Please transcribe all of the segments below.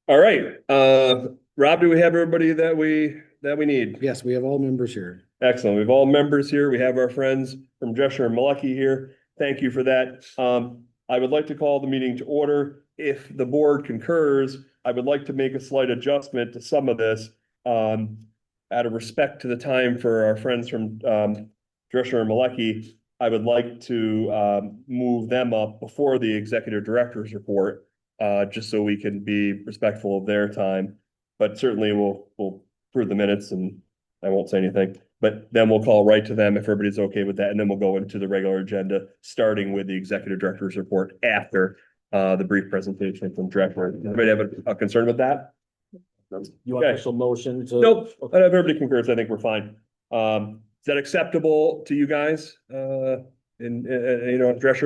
All right. Rob, do we have everybody that we need? Yes, we have all members here. Excellent. We have all members here. We have our friends from Drescher and Malecki here. Thank you for that. I would like to call the meeting to order. If the board concurs, I would like to make a slight adjustment to some of this, out of respect to the time for our friends from Drescher and Malecki. I would like to move them up before the executive director's report, just so we can be respectful of their time. But certainly we'll approve the minutes and I won't say anything. But then we'll call right to them if everybody's okay with that, and then we'll go into the regular agenda, starting with the executive director's report after the brief presentation from director. Anybody have a concern with that? You want Okay. official motion to? Nope. Okay. If everybody concurs, I think we're fine. Is that acceptable to you guys? Drescher,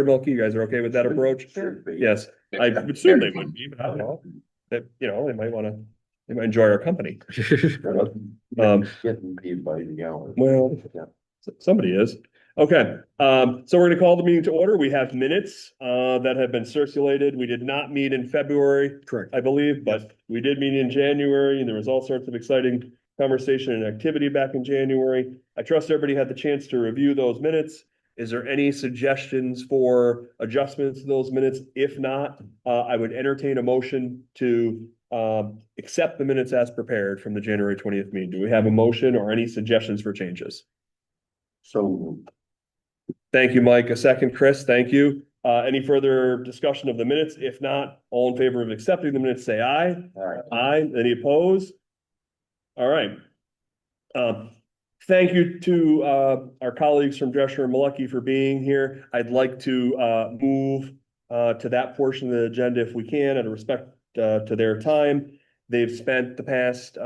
Milky, you guys are okay with that approach? Sure. Yes, I would assume they would be, but I don't know. That, they might enjoy our company. Getting paid by the hour. Well, somebody is. Okay, so we're gonna call the meeting to order. We have minutes that have been circulated. We did not meet in February, Correct. I believe, but we did meet in January, and there was all sorts of exciting conversation and activity back in January. I trust everybody had the chance to review those minutes. Is there any suggestions for adjustments to those minutes? If not, I would entertain a motion to accept the minutes as prepared from the January 20th meeting. Do we have a motion or any suggestions for changes? So Thank you, Mike. A second, Chris. Thank you. Any further discussion of the minutes? If not, all in favor of accepting the minutes, say aye. Aye. Aye. Any opposed? All right. Thank you to our colleagues from Drescher and Malecki for being here. I'd like to move to that portion of the agenda if we can, out of respect to their time. They've spent the past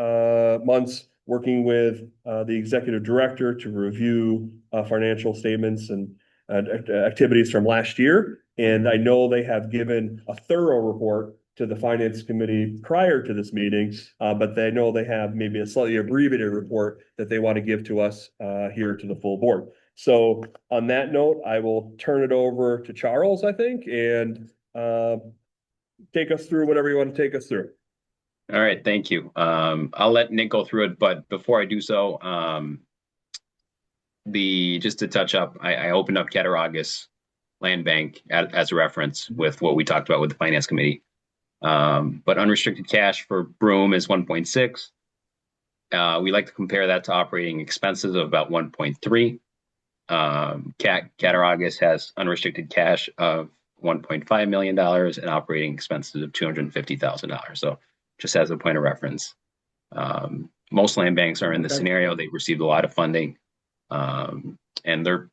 months working with the executive director to review financial statements and activities from last year. And I know they have given a thorough report to the finance committee prior to this meeting, but they know they have maybe a slightly abbreviated report that they want to give to us here to the full board. So on that note, I will turn it over to Charles, I think, and take us through whatever you want to take us through. All right, thank you. I'll let Nick go through it, but before I do so, just to touch up, I opened up Cattaraugus Land Bank as a reference with what we talked about with the finance committee. But unrestricted cash for Broome is 1.6. We like to compare that to operating expenses of about 1.3. Cattaraugus has unrestricted cash of $1.5 million and operating expenses of $250,000. So just as a point of reference, most land banks are in this scenario. They've received a lot of funding, and they're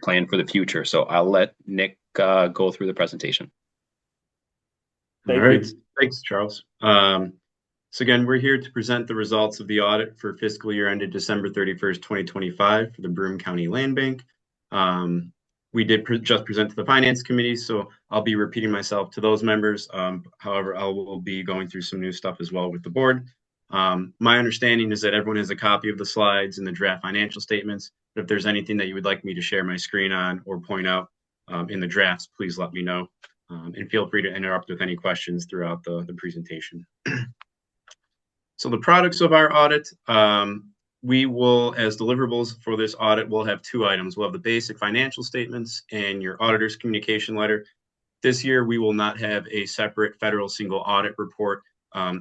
planning for the future. So I'll let Nick go through the presentation. Thank All right, you. thanks, Charles. So again, we're here to present the results of the audit for fiscal year ended December 31st, 2025 for the Broome County Land Bank. We did just present to the Finance Committee, so I'll be repeating myself to those members. However, I will be going through some new stuff as well with the board. My understanding is that everyone has a copy of the slides and the draft financial statements. But if there's anything that you would like me to share my screen on or point out in the drafts, please let me know. And feel free to interrupt with any questions throughout the presentation. So the products of our audit, we will, as deliverables for this audit, we'll have two items. We'll have the basic financial statements and your auditor's communication letter. This year, we will not have a separate federal single audit report,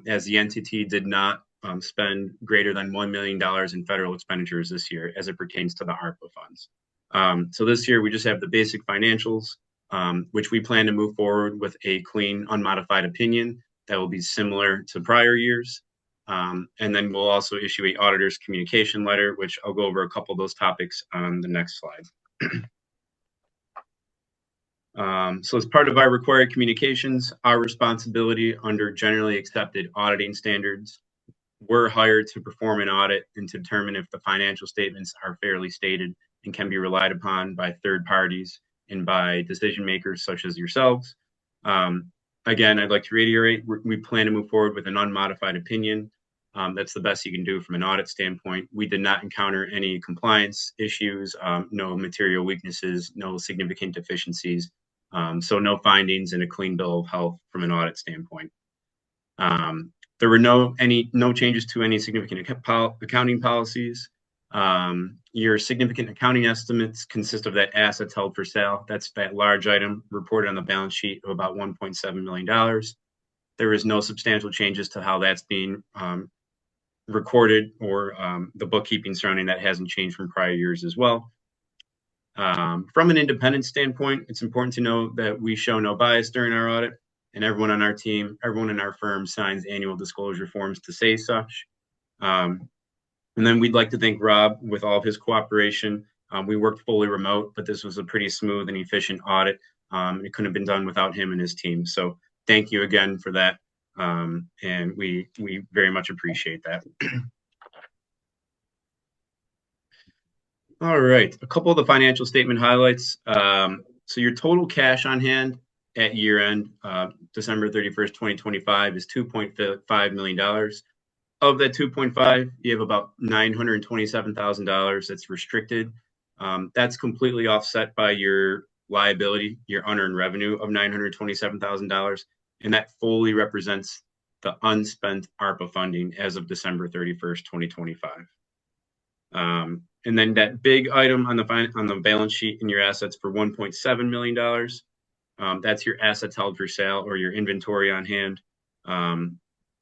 as the entity did not spend greater than $1 million in federal expenditures this year as it pertains to the ARPA funds. So this year, we just have the basic financials, which we plan to move forward with a clean, unmodified opinion that will be similar to prior years. And then we'll also issue a auditor's communication letter, which I'll go over a couple of those topics on the next slide. So as part of our required communications, our responsibility under generally accepted auditing standards, we're hired to perform an audit and to determine if the financial statements are fairly stated and can be relied upon by third parties and by decision makers such as yourselves. Again, I'd like to reiterate, we plan to move forward with an unmodified opinion. That's the best you can do from an audit standpoint. We did not encounter any compliance issues, no material weaknesses, no significant deficiencies. So no findings and a clean bill of health from an audit standpoint. There were no changes to any significant accounting policies. Your significant accounting estimates consist of that assets held for sale. That's that large item reported on the balance sheet of about $1.7 million. There is no substantial changes to how that's being recorded, or the bookkeeping surrounding that hasn't changed from prior years as well. From an independent standpoint, it's important to know that we show no bias during our audit, and everyone on our team, everyone in our firm signs annual disclosure forms to say such. And then we'd like to thank Rob with all of his cooperation. We worked fully remote, but this was a pretty smooth and efficient audit. It couldn't have been done without him and his team. So thank you again for that. And we very much appreciate that. All right, a couple of the financial statement highlights. So your total cash on hand at year end, December 31st, 2025 is $2.5 million. Of that 2.5, you have about $927,000 that's restricted. That's completely offset by your liability, your unearned revenue of $927,000, and that fully represents the unspent ARPA funding as of December 31st, 2025. And then that big item on the balance sheet in your assets for $1.7 million, that's your assets held for sale or your inventory on hand.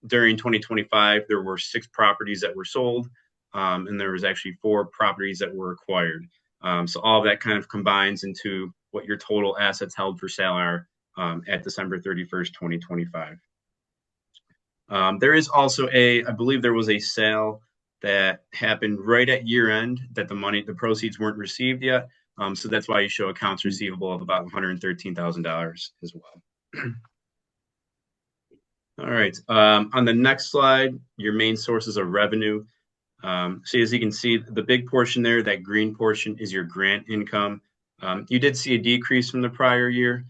During 2025, there were 6 properties that were sold, and there was actually 4 properties that were acquired. So all of that kind of combines into what your total assets held for sale are at December 31st, 2025. There is also I believe there was a sale that happened right at year end that the proceeds weren't received yet. So that's why you show accounts receivable of about $113,000 as well. All right, on the next slide, your main sources of revenue. So as you can see, the big portion there, that green portion, is your grant income. You did see a decrease from the prior year.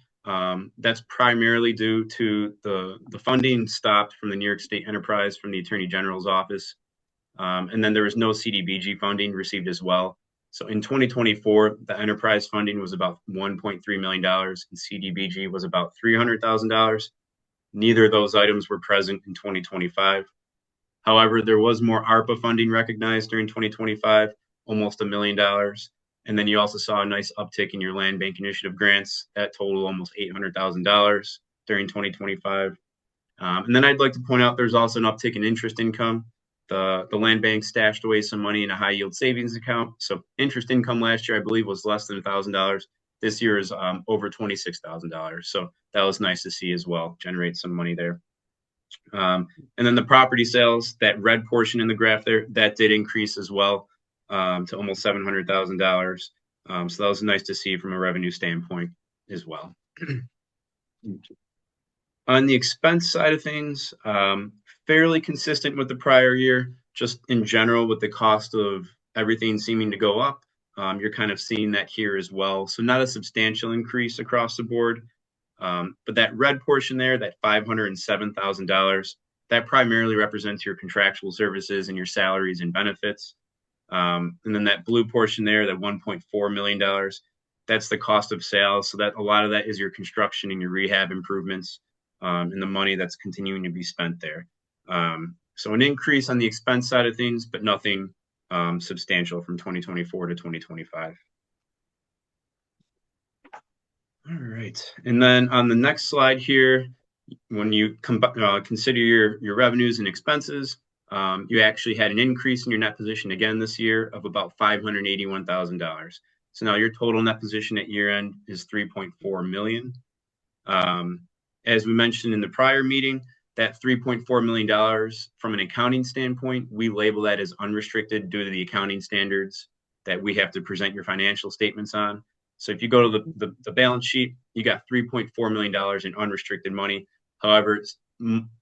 That's primarily due to the funding stopped from the New York State Enterprise from the Attorney General's office. And then there was no CDBG funding received as well. So in 2024, the enterprise funding was about $1.3 million and CDBG was about $300,000. Neither of those items were present in 2025. However, there was more ARPA funding recognized during 2025, almost $1 million. And then you also saw a nice uptick in your land bank initiative grants that total almost $800,000 during 2025. And then I'd like to point out there's also an uptick in interest income. The land bank stashed away some money in a high yield savings account. So interest income last year, I believe, was less than $1,000. This year is over $26,000. So that was nice to see as well, generate some money there. And then the property sales, that red portion in the graph there, that did increase as well to almost $700,000. So that was nice to see from a revenue standpoint as well. On the expense side of things, fairly consistent with the prior year, just in general with the cost of everything seeming to go up. You're kind of seeing that here as well. So not a substantial increase across the board. But that red portion there, that $507,000, that primarily represents your contractual services and your salaries and benefits. And then that blue portion there, that $1.4 million, that's the cost of sales. So that a lot of that is your construction and your rehab improvements and the money that's continuing to be spent there. So an increase on the expense side of things, but nothing substantial from 2024 to 2025. All right. And then on the next slide here, when you consider your revenues and expenses, you actually had an increase in your net position again this year of about $581,000. So now your total net position at year end is $3.4 million. As we mentioned in the prior meeting, that $3.4 million from an accounting standpoint, we label that as unrestricted due to the accounting standards that we have to present your financial statements on. So if you go to the balance sheet, you got $3.4 million in unrestricted money. However,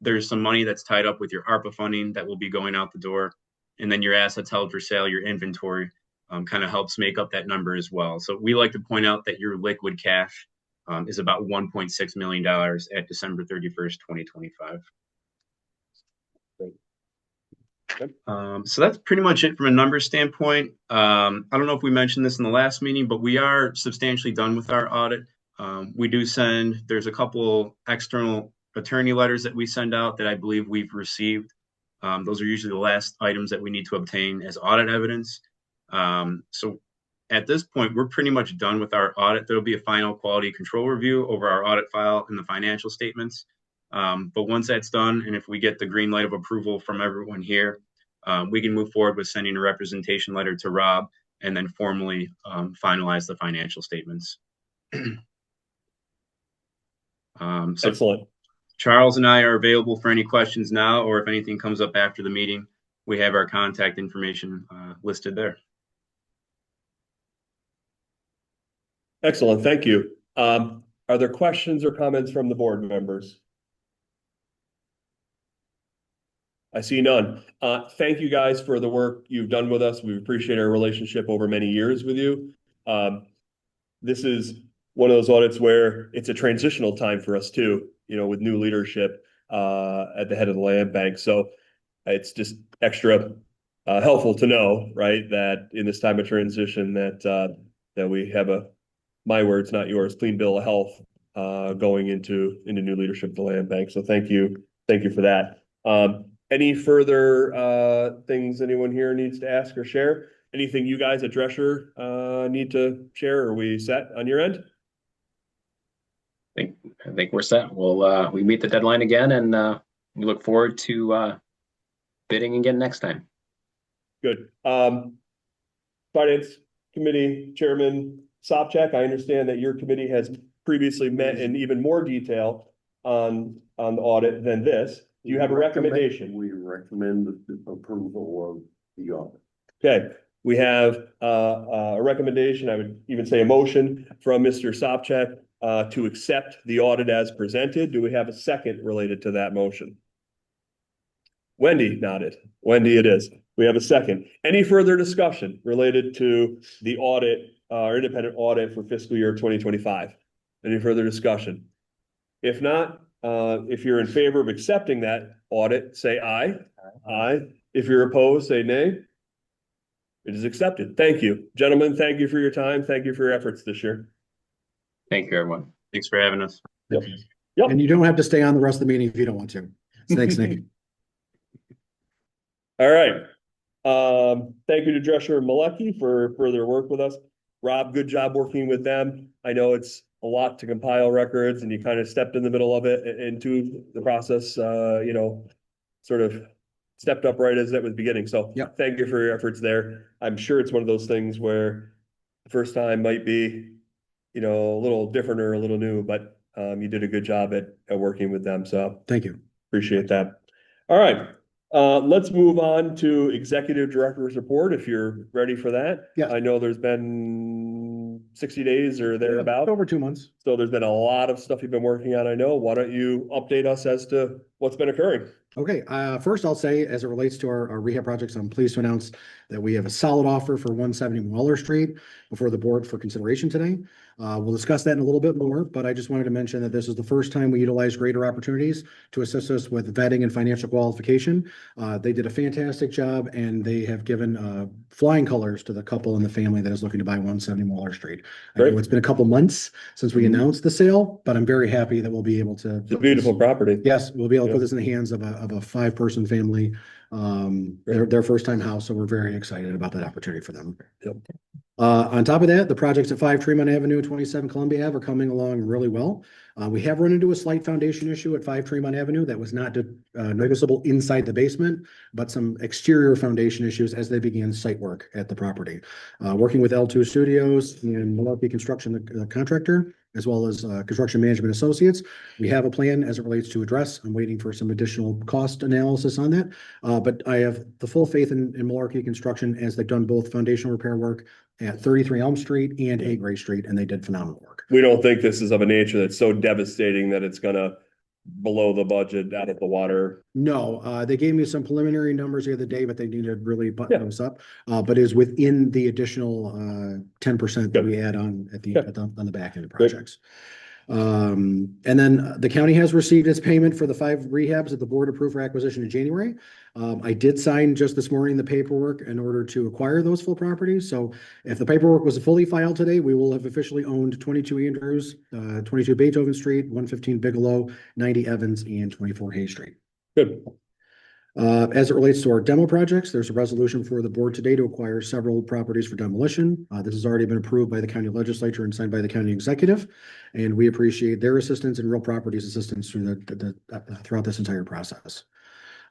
there's some money that's tied up with your ARPA funding that will be going out the door. And then your assets held for sale, your inventory, kind of helps make up that number as well. So we like to point out that your liquid cash is about $1.6 million at December 31st, 2025. So that's pretty much it from a numbers standpoint. I don't know if we mentioned this in the last meeting, but we are substantially done with our audit. We do there's a couple external attorney letters that we send out that I believe we've received. Those are usually the last items that we need to obtain as audit evidence. So at this point, we're pretty much done with our audit. There'll be a final quality control review over our audit file and the financial statements. But once that's done, and if we get the green light of approval from everyone here, we can move forward with sending a representation letter to Rob and then formally finalize the financial statements. So Excellent. Charles and I are available for any questions now, or if anything comes up after the meeting, we have our contact information listed there. Excellent. Thank you. Are there questions or comments from the board members? I see none. Thank you guys for the work you've done with us. We appreciate our relationship over many years with you. This is one of those audits where it's a transitional time for us too, with new leadership at the head of the land bank. So it's just extra helpful to know, right, that in this time of transition that we have my words, not yours, clean bill of health going into new leadership at the land bank. So thank you for that. Any further things anyone here needs to ask or share? Anything you guys at Drescher need to share? Are we set on your end? I think we're set. We meet the deadline again, and we look forward to bidding again next time. Good. Finance Committee Chairman Sopcak, I understand that your committee has previously met in even more detail on the audit than this. Do you have a recommendation? We recommend the approval of the audit. Okay, we have a recommendation, I would even say a motion from Mr. Sopcak to accept the audit as presented. Do we have a second related to that motion? Wendy nodded. Wendy, it is. We have a second. Any further discussion related to the audit, our independent audit for fiscal year 2025? Any further discussion? If not, if you're in favor of accepting that audit, say aye. Aye. If you're opposed, say nay. It is accepted. Thank you. Gentlemen, thank you for your time. Thank you for your efforts this year. Thank you, everyone. Thanks for having us. Yep. And you don't have to stay on the rest of the meeting if you don't want to. Thanks, Nick. All right. Thank you to Drescher and Malecki for their work with us. Rob, good job working with them. I know it's a lot to compile records and you kind of stepped in the middle of it into the process, sort of stepped up right as that was beginning. So Yep. Thank you for your efforts there. I'm sure it's one of those things where the first time might be, a little different or a little new, but you did a good job at working with them. So Thank you. appreciate that. All right. Let's move on to Executive Director's report if you're ready for that. Yeah. I know there's been 60 days or thereabout. Over 2 months. So there's been a lot of stuff you've been working on, I know. Why don't you update us as to what's been occurring? Okay, first I'll say, as it relates to our rehab projects, I'm pleased to announce that we have a solid offer for 170 Waller Street before the board for consideration today. We'll discuss that in a little bit more, but I just wanted to mention that this is the first time we utilized greater opportunities to assist us with vetting and financial qualification. They did a fantastic job and they have given flying colors to the couple and the family that is looking to buy 170 Waller Street. I know it's been a couple months since we announced the sale, but I'm very happy that we'll be able to. It's a beautiful property. Yes, we'll be able to put this in the hands of a 5-person family, their first time house. So we're very excited about that opportunity for them. Yep. On top of that, the projects at 5 Tremont Avenue, 27 Columbia Ave are coming along really well. We have run into a slight foundation issue at 5 Tremont Avenue that was not noticeable inside the basement, but some exterior foundation issues as they began site work at the property. Working with L2 Studios and Malarkey Construction, the contractor, as well as Construction Management Associates, we have a plan as it relates to address. I'm waiting for some additional cost analysis on that. But I have the full faith in Malarkey Construction as they've done both foundational repair work at 33 Elm Street and 8 Gray Street, and they did phenomenal work. We don't think this is of a nature that's so devastating that it's gonna blow the budget out of the water. No, they gave me some preliminary numbers the other day, but they need to really button those up. But is within the additional 10% that we add on on the back end of projects. And then the county has received its payment for the 5 rehabs that the board approved for acquisition in January. I did sign just this morning the paperwork in order to acquire those full properties. So if the paperwork was fully filed today, we will have officially owned 22 Andrews, 22 Beethoven Street, 115 Bigelow, 90 Evans, and 24 Hay Street. Good. As it relates to our demo projects, there's a resolution for the board today to acquire several properties for demolition. This has already been approved by the county legislature and signed by the county executive. And we appreciate their assistance and Real Properties assistance throughout this entire process.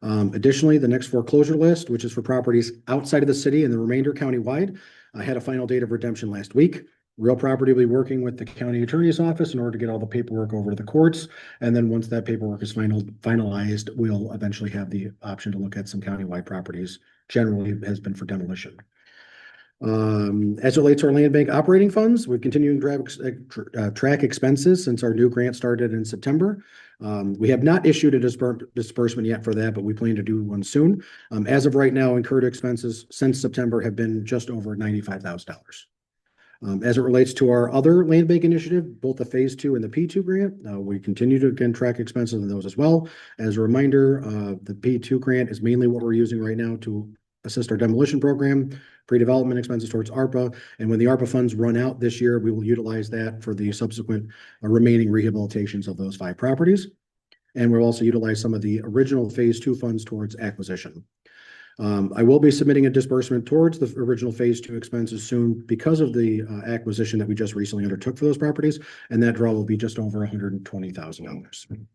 Additionally, the next foreclosure list, which is for properties outside of the city and the remainder countywide, had a final date of redemption last week. Real Property will be working with the county attorney's office in order to get all the paperwork over to the courts. And then once that paperwork is finalized, we'll eventually have the option to look at some countywide properties. Generally has been for demolition. As it relates to our land bank operating funds, we're continuing to track expenses since our new grant started in September. We have not issued a disbursement yet for that, but we plan to do one soon. As of right now, incurred expenses since September have been just over $95,000. As it relates to our other land bank initiative, both the phase 2 and the P2 grant, we continue to again track expenses in those as well. As a reminder, the P2 grant is mainly what we're using right now to assist our demolition program, pre-development expenses towards ARPA. And when the ARPA funds run out this year, we will utilize that for the subsequent remaining rehabilitations of those 5 properties. And we'll also utilize some of the original phase 2 funds towards acquisition. I will be submitting a disbursement towards the original phase 2 expenses soon because of the acquisition that we just recently undertook for those properties, and that draw will be just over $120,000.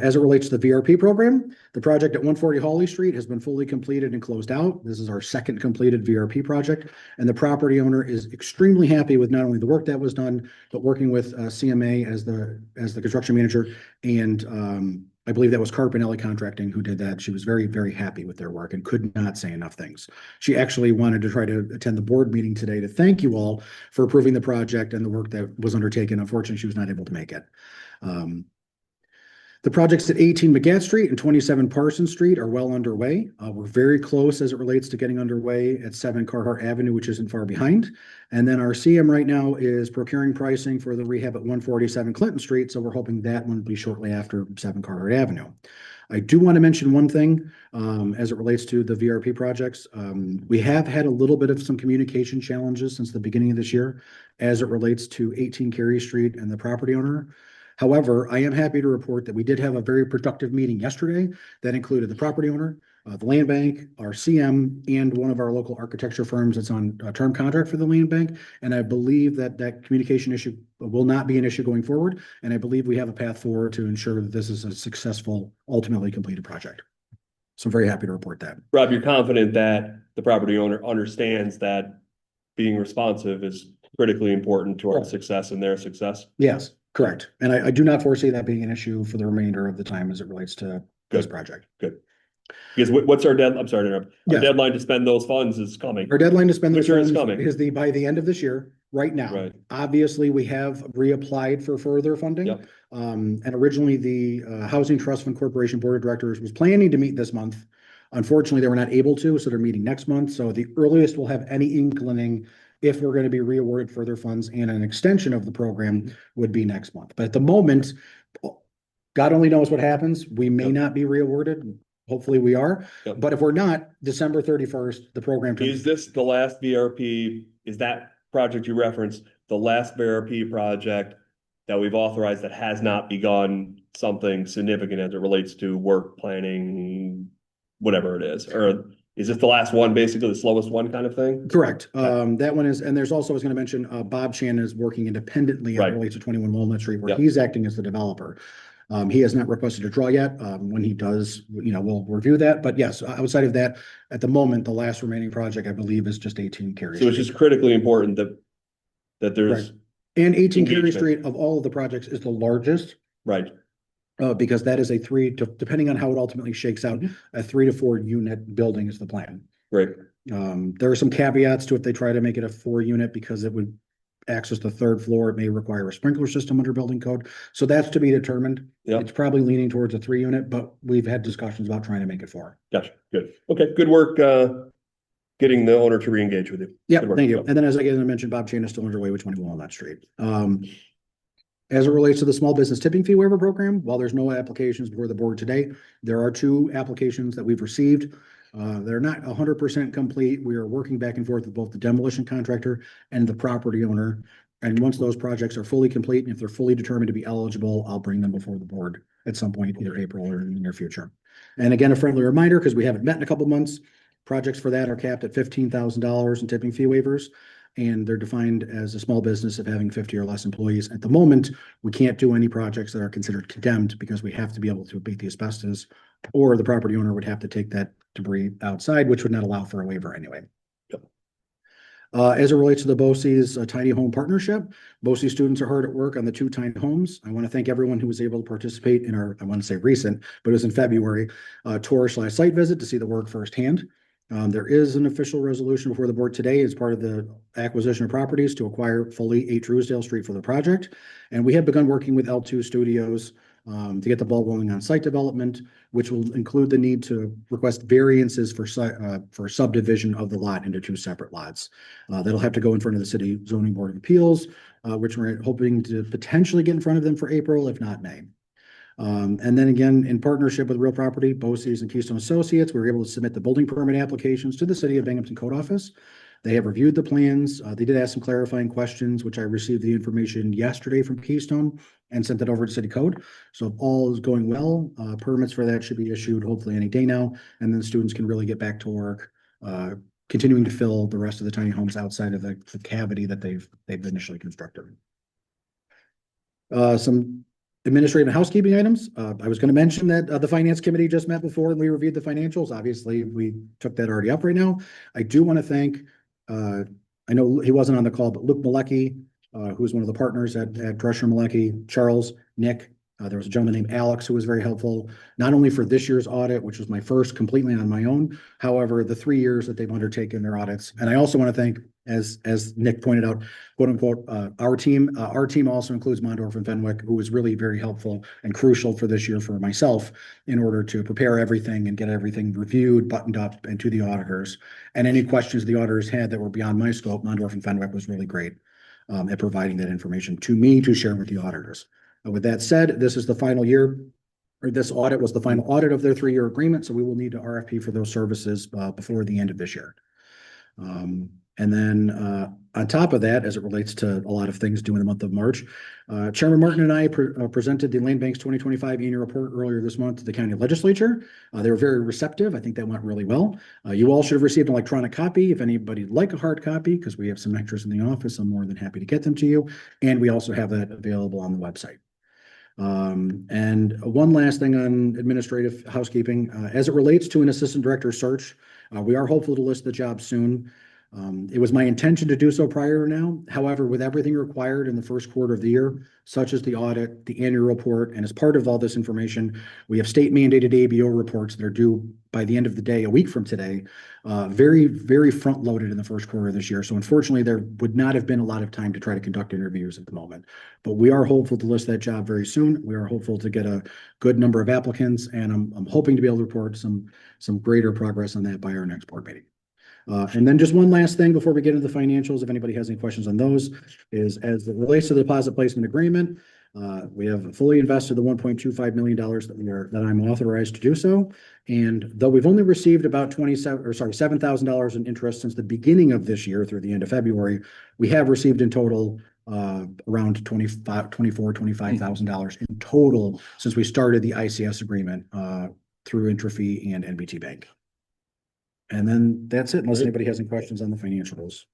As it relates to the VRP program, the project at 140 Hawley Street has been fully completed and closed out. This is our second completed VRP project, and the property owner is extremely happy with not only the work that was done, but working with CMA as the construction manager. And I believe that was Carpinelli Contracting who did that. She was very, very happy with their work and could not say enough things. She actually wanted to try to attend the board meeting today to thank you all for approving the project and the work that was undertaken. Unfortunately, she was not able to make it. The projects at 18 McGatt Street and 27 Parsons Street are well underway. We're very close as it relates to getting underway at 7 Carhart Avenue, which isn't far behind. And then our CM right now is procuring pricing for the rehab at 147 Clinton Street. So we're hoping that one will be shortly after 7 Carhart Avenue. I do want to mention one thing as it relates to the VRP projects. We have had a little bit of some communication challenges since the beginning of this year as it relates to 18 Cary Street and the property owner. However, I am happy to report that we did have a very productive meeting yesterday that included the property owner, the land bank, our CM, and one of our local architecture firms that's on a term contract for the land bank. And I believe that that communication issue will not be an issue going forward. And I believe we have a path forward to ensure that this is a successful, ultimately completed project. So I'm very happy to report that. Rob, you're confident that the property owner understands that being responsive is critically important to our success and their success? Yes, correct. And I do not foresee that being an issue for the remainder of the time as it relates to this project. Good. Because what's our deadline? I'm sorry to interrupt. Our Yes. deadline to spend those funds is coming. Our deadline to spend those Which is funds coming. is by the end of this year, right now. Right. Obviously, we have reapplied for further funding. Yep. And originally the Housing Trust Fund Corporation Board of Directors was planning to meet this month. Unfortunately, they were not able to, so they're meeting next month. So the earliest we'll have any inkling if we're going to be reawarded further funds and an extension of the program would be next month. But at the moment, God only knows what happens. We may Yep. not be reawarded. Hopefully we are. Yep. But if we're not, December 31st, the program. Is this the last VRP? Is that project you referenced the last VRP project that we've authorized that has not begun something significant as it relates to work planning, whatever it is? Or is this the last one, basically the slowest one kind of thing? Correct. That one is, and there's also, I was going to mention, Bob Shannon is working independently as Right. it relates to 21 Walnut Street, where Yep. he's acting as the developer. He has not requested a draw yet. When he does, we'll review that. But yes, outside of that, at the moment, the last remaining project, I believe, is just 18 Cary So it's Street. just critically important that there's, And 18 Cary engagement. Street of all of the projects is the largest, right, because that is depending on how it ultimately shakes out, a 3 to 4 unit building is the plan. right. There are some caveats to if they try to make it a 4 unit because it would access the 3rd floor. It may require a sprinkler system under building code. So that's to be determined. Yeah. It's probably leaning towards a 3 unit, but we've had discussions about trying to make it 4. Gotcha. Good. Okay. Good work, getting the owner to re-engage with you. Yeah, Good work. thank you. Yep. And then as I mentioned, Bob Chain is still underway with 21 Walnut Street. As it relates to the small business tipping fee waiver program, while there's no applications before the board today, there are 2 applications that we've received. They're not 100% complete. We are working back and forth with both the demolition contractor and the property owner. And once those projects are fully complete, and if they're fully determined to be eligible, I'll bring them before the board at some point, either April or in the near future. And again, a friendly reminder, because we haven't met in a couple months, projects for that are capped at $15,000 in tipping fee waivers. And they're defined as a small business of having 50 or less employees. At the moment, we can't do any projects that are considered condemned because we have to be able to abate the asbestos, or the property owner would have to take that debris outside, which would not allow for a waiver anyway. As it relates to the BOCES Tiny Home Partnership, BOCES students are hard at work on the 2 tiny homes. I want to thank everyone who was able to participate in our, I want to say recent, but it was in February, tour/site visit to see the work firsthand. There is an official resolution before the board today as part of the acquisition of properties to acquire fully 8 Truesdale Street for the project. And we have begun working with L2 Studios to get the ball rolling on site development, which will include the need to request variances for subdivision of the lot into 2 separate lots. That'll have to go in front of the City Zoning Board of Appeals, which we're hoping to potentially get in front of them for April, if not May. And then again, in partnership with Real Property, BOCES and Keystone Associates, we were able to submit the building permit applications to the City of Binghamton Code Office. They have reviewed the plans. They did ask some clarifying questions, which I received the information yesterday from Keystone and sent that over to City Code. So if all is going well, permits for that should be issued hopefully any day now, and then students can really get back to work, continuing to fill the rest of the tiny homes outside of the cavity that they've initially constructed. Some administrative and housekeeping items. I was going to mention that the finance committee just met before and we reviewed the financials. Obviously, we took that already up right now. I do want to thank, I know he wasn't on the call, but Luke Malecki, who's one of the partners at Drescher Malecki, Charles, Nick. There was a gentleman named Alex who was very helpful, not only for this year's audit, which was my first completely on my own, however, the 3 years that they've undertaken their audits. And I also want to thank, as Nick pointed out, quote unquote, our team. Our team also includes Mondorf and Fenwick, who was really very helpful and crucial for this year for myself in order to prepare everything and get everything reviewed, buttoned up, and to the auditors. And any questions the auditors had that were beyond my scope, Mondorf and Fenwick was really great at providing that information to me to share with the auditors. With that said, this is the final year, or this audit was the final audit of their 3-year agreement, so we will need to RFP for those services before the end of this year. And then on top of that, as it relates to a lot of things due in the month of March, Chairman Martin and I presented the Land Bank's 2025 annual report earlier this month to the county legislature. They were very receptive. I think that went really well. You all should have received an electronic copy. If anybody would like a hard copy, because we have some extras in the office, I'm more than happy to get them to you. And we also have that available on the website. And one last thing on administrative housekeeping, as it relates to an assistant director search, we are hopeful to list the job soon. It was my intention to do so prior to now. However, with everything required in the first quarter of the year, such as the audit, the annual report, and as part of all this information, we have state mandated ABO reports that are due by the end of the day, a week from today, very, very front loaded in the first quarter of this year. So unfortunately, there would not have been a lot of time to try to conduct interviews at the moment, but we are hopeful to list that job very soon. We are hopeful to get a good number of applicants, and I'm hoping to be able to report some greater progress on that by our next board meeting. And then just one last thing before we get into the financials, if anybody has any questions on those, is as it relates to the deposit placement agreement, we have fully invested the $1.25 million that I'm authorized to do so. And though we've only received about $7,000 in interest since the beginning of this year through the end of February, we have received in total around $25,000 in total since we started the ICS agreement through Intrafee and NBT Bank. And then that's it, unless anybody has any questions on the financials.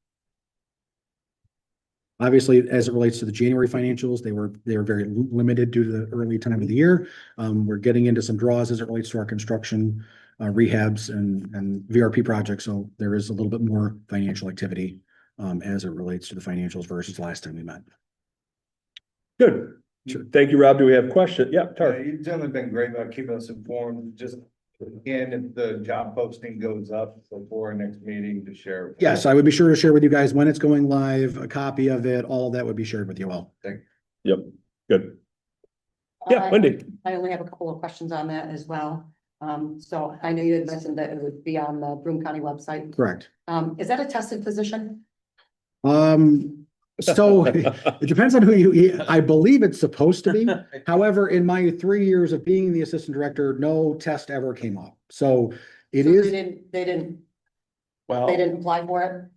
Obviously, as it relates to the January financials, they were very limited due to the early time of the year. We're getting into some draws as it relates to our construction, rehabs and VRP projects. So there is a little bit more financial activity as it relates to the financials versus last time we met. Good. Thank you, Rob. Do we have questions? Yeah, Tar. You've generally been great about keeping us informed. Just and if the job posting goes up before our next meeting to share. Yes, I would be sure to share with you guys when it's going live, a copy of it, all of that would be shared with you all. Thank Yep. Good. Yeah, Wendy. I only have a couple of questions on that as well. So I know you had mentioned that it would be on the Broome County website. Correct. Is that a tested position? So it depends on who I believe it's supposed to be. However, in my 3 years of being the assistant director, no test ever came up. So it So is, They didn't Well, apply for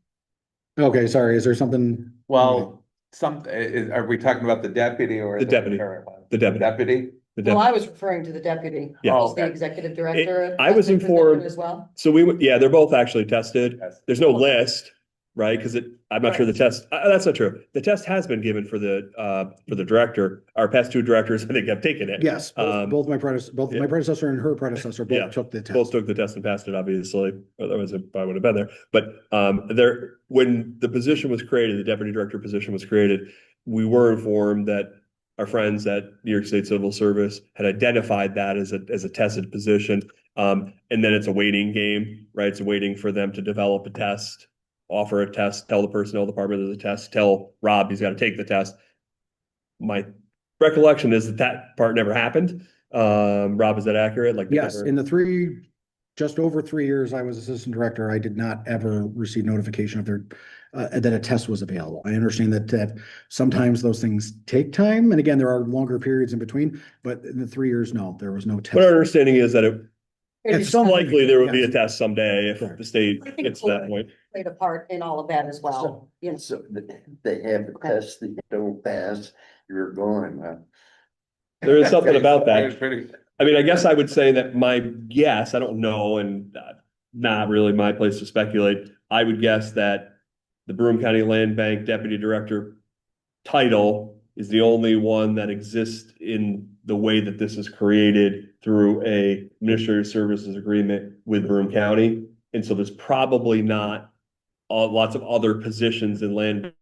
it? okay, sorry, is there something? well, are we talking about the deputy or? The deputy. current one? The deputy. Deputy? Well, I was referring to the deputy. Yeah. He's the Okay. executive director. I was That's been informed- presented as well. So yeah, they're both actually tested. Yes. There's no list, right? Because I'm not sure the test, that's not true. The test has been given for the director. Our past two directors, I think, have taken it. Yes, both my predecessor and her predecessor Yeah. both took the test. Both took the test and passed it, obviously. Otherwise, I would have been there. But when the position was created, the deputy director position was created, we were informed that our friends at New York State Civil Service had identified that as a tested position. And then it's a waiting game, right? It's waiting for them to develop a test, offer a test, tell the personnel department there's a test, tell Rob he's got to take the test. My recollection is that part never happened. Rob, is that accurate? Like, Yes, in the just over 3 years I was assistant director, I did not ever receive notification of that a test was available. I understand that sometimes those things take time, and again, there are longer periods in between, but in the 3 years, no, there was no But our test. understanding is that it's likely there would be a Yes. test someday if Correct. the state I think gets to that point. Played a part in all of that as well, you know. So they have a test that you don't pass, you're gone, huh? There is something about that. It's pretty- I mean, I guess I would say that my guess, I don't know, and not really my place to speculate. I would guess that the Broome County Land Bank Deputy Director title is the only one that exists in the way that this is created through a administrative services agreement with Broome County. And so there's probably not lots of other positions in land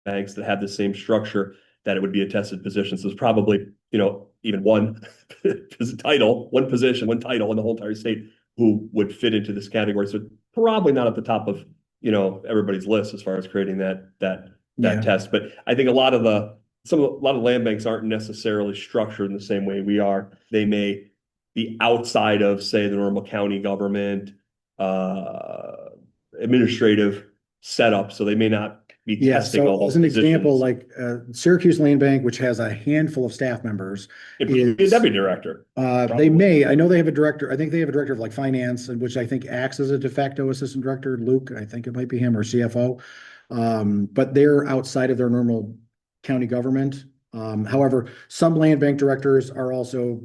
banks that have the same structure that it would be a tested position. So there's probably, even one title, one position, one title in the whole entire state who would fit into this category. So probably not at the top of, everybody's list as far as creating that Yeah. test. But I think a lot of land banks aren't necessarily structured in the same way we are. They may be outside of, say, the normal county government, administrative setup. So they may not be Yeah, testing so all those as an example, positions. like Syracuse Land Bank, which has a handful of staff members, It would be a is- deputy director. they Probably. may, I know they have a director, I think they have a director of like finance, and which I think acts as a de facto assistant director, Luke, I think it might be him, or CFO. But they're outside of their normal county government. However, some land bank directors are also,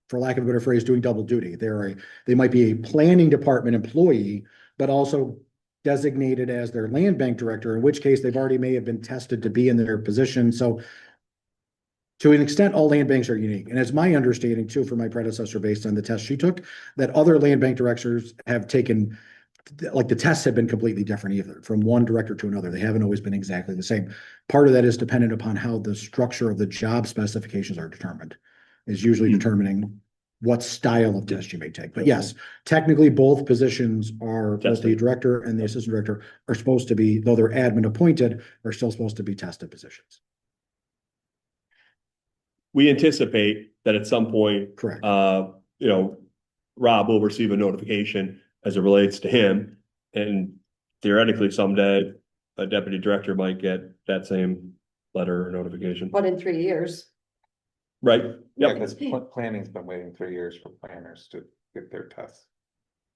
for lack of a better phrase, doing double duty. They might be a planning department employee, but also designated as their land bank director, in which case they've already may have been tested to be in their position. So to an extent, all land banks are unique. And it's my understanding too, from my predecessor, based on the test she took, that other land bank directors have taken, like the tests have been completely different either, from one director to another. They haven't always been exactly the same. Part of that is dependent upon how the structure of the job specifications are determined, is usually determining what style of test you may take. But yes, technically both positions are, both the Tested. director and the assistant director are supposed to be, though they're admin appointed, are still supposed to be tested positions. We anticipate that at some point, Correct. Rob will receive a notification as it relates to him. And theoretically, someday, a deputy director might get that same letter or notification. But in 3 years, Right? Yeah, Yep. because planning's been waiting 3 years for planners to get their tests.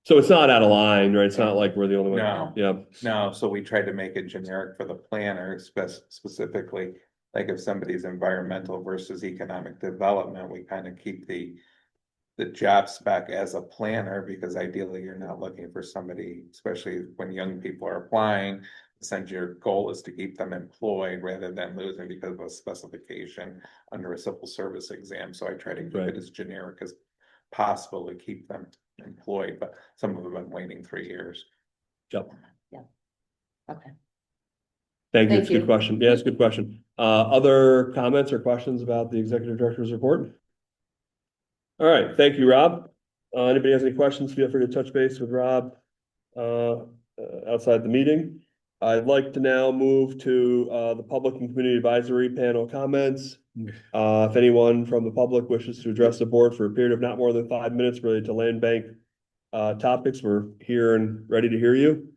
So it's not out of line, right? It's not like we're the only one. No. Yeah. No, so we tried to make it generic for the planner specifically, like if somebody's environmental versus economic development, we kind of keep the job spec as a planner, because ideally you're not looking for somebody, especially when young people are applying. Since your goal is to keep them employed rather than losing because of a specification under a civil service exam. So I try to keep Right. it as generic as possible to keep them employed, but some of them have been waiting 3 years. Yep. okay. Thank you. Thank It's a good you. question. Yeah, it's a good question. Other comments or questions about the executive director's report? All right. Thank you, Rob. Anybody has any questions, feel free to touch base with Rob outside the meeting. I'd like to now move to the public and community advisory panel comments. If anyone from the public wishes to address the board for a period of not more than 5 minutes related to land bank topics, we're here and ready to hear you.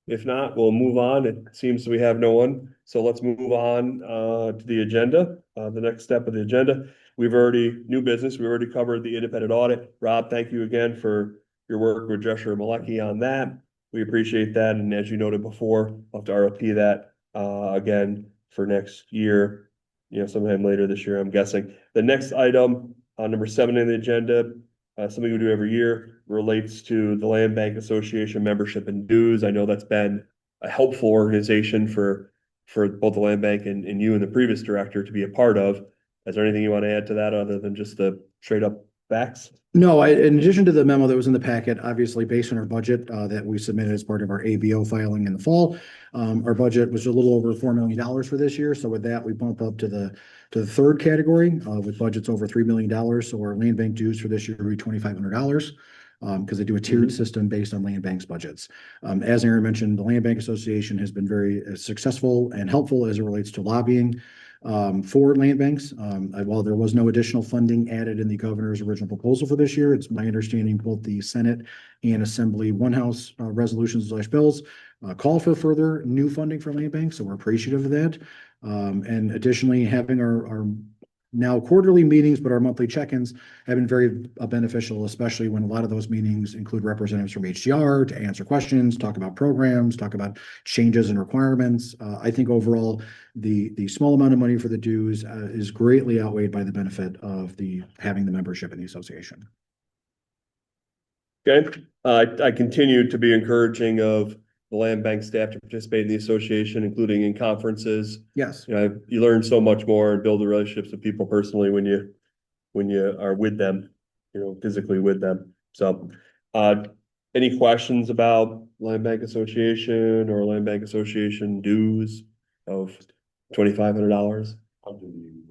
If not, we'll move on. It seems we have no one. So let's move on to the agenda, the next step of the agenda. We've already, new business, we already covered the independent audit. Rob, thank you again for your work with Drescher and Malecki on that. We appreciate that. And as you noted before, I'll have to RFP that again for next year, sometime later this year, I'm guessing. The next item, number 7 in the agenda, something we do every year, relates to the Land Bank Association membership and dues. I know that's been a helpful organization for both the Land Bank and you and the previous director to be a part of. Is there anything you want to add to that other than just the straight up facts? No, in addition to the memo that was in the packet, obviously based on our budget that we submitted as part of our ABO filing in the fall, our budget was a little over $4 million for this year. So with that, we bump up to the third category with budgets over $3 million. So our land bank dues for this year will be $2,500 because they do a tiered system based on land bank's budgets. As Aaron mentioned, the Land Bank Association has been very successful and helpful as it relates to lobbying for land banks. While there was no additional funding added in the governor's original proposal for this year, it's my understanding both the Senate and Assembly one house resolutions/bills call for further new funding for land banks. So we're appreciative of that. And additionally, having our now quarterly meetings, but our monthly check-ins have been very beneficial, especially when a lot of those meetings include representatives from HDR to answer questions, talk about programs, talk about changes and requirements. I think overall, the small amount of money for the dues is greatly outweighed by the benefit of having the membership in the association. Okay, I continue to be encouraging of the land bank staff to participate in the association, including in conferences. Yes. You learn so much more and build the relationships with people personally when you are with them, physically with them. So, any questions about Land Bank Association or Land Bank Association dues of $2,500?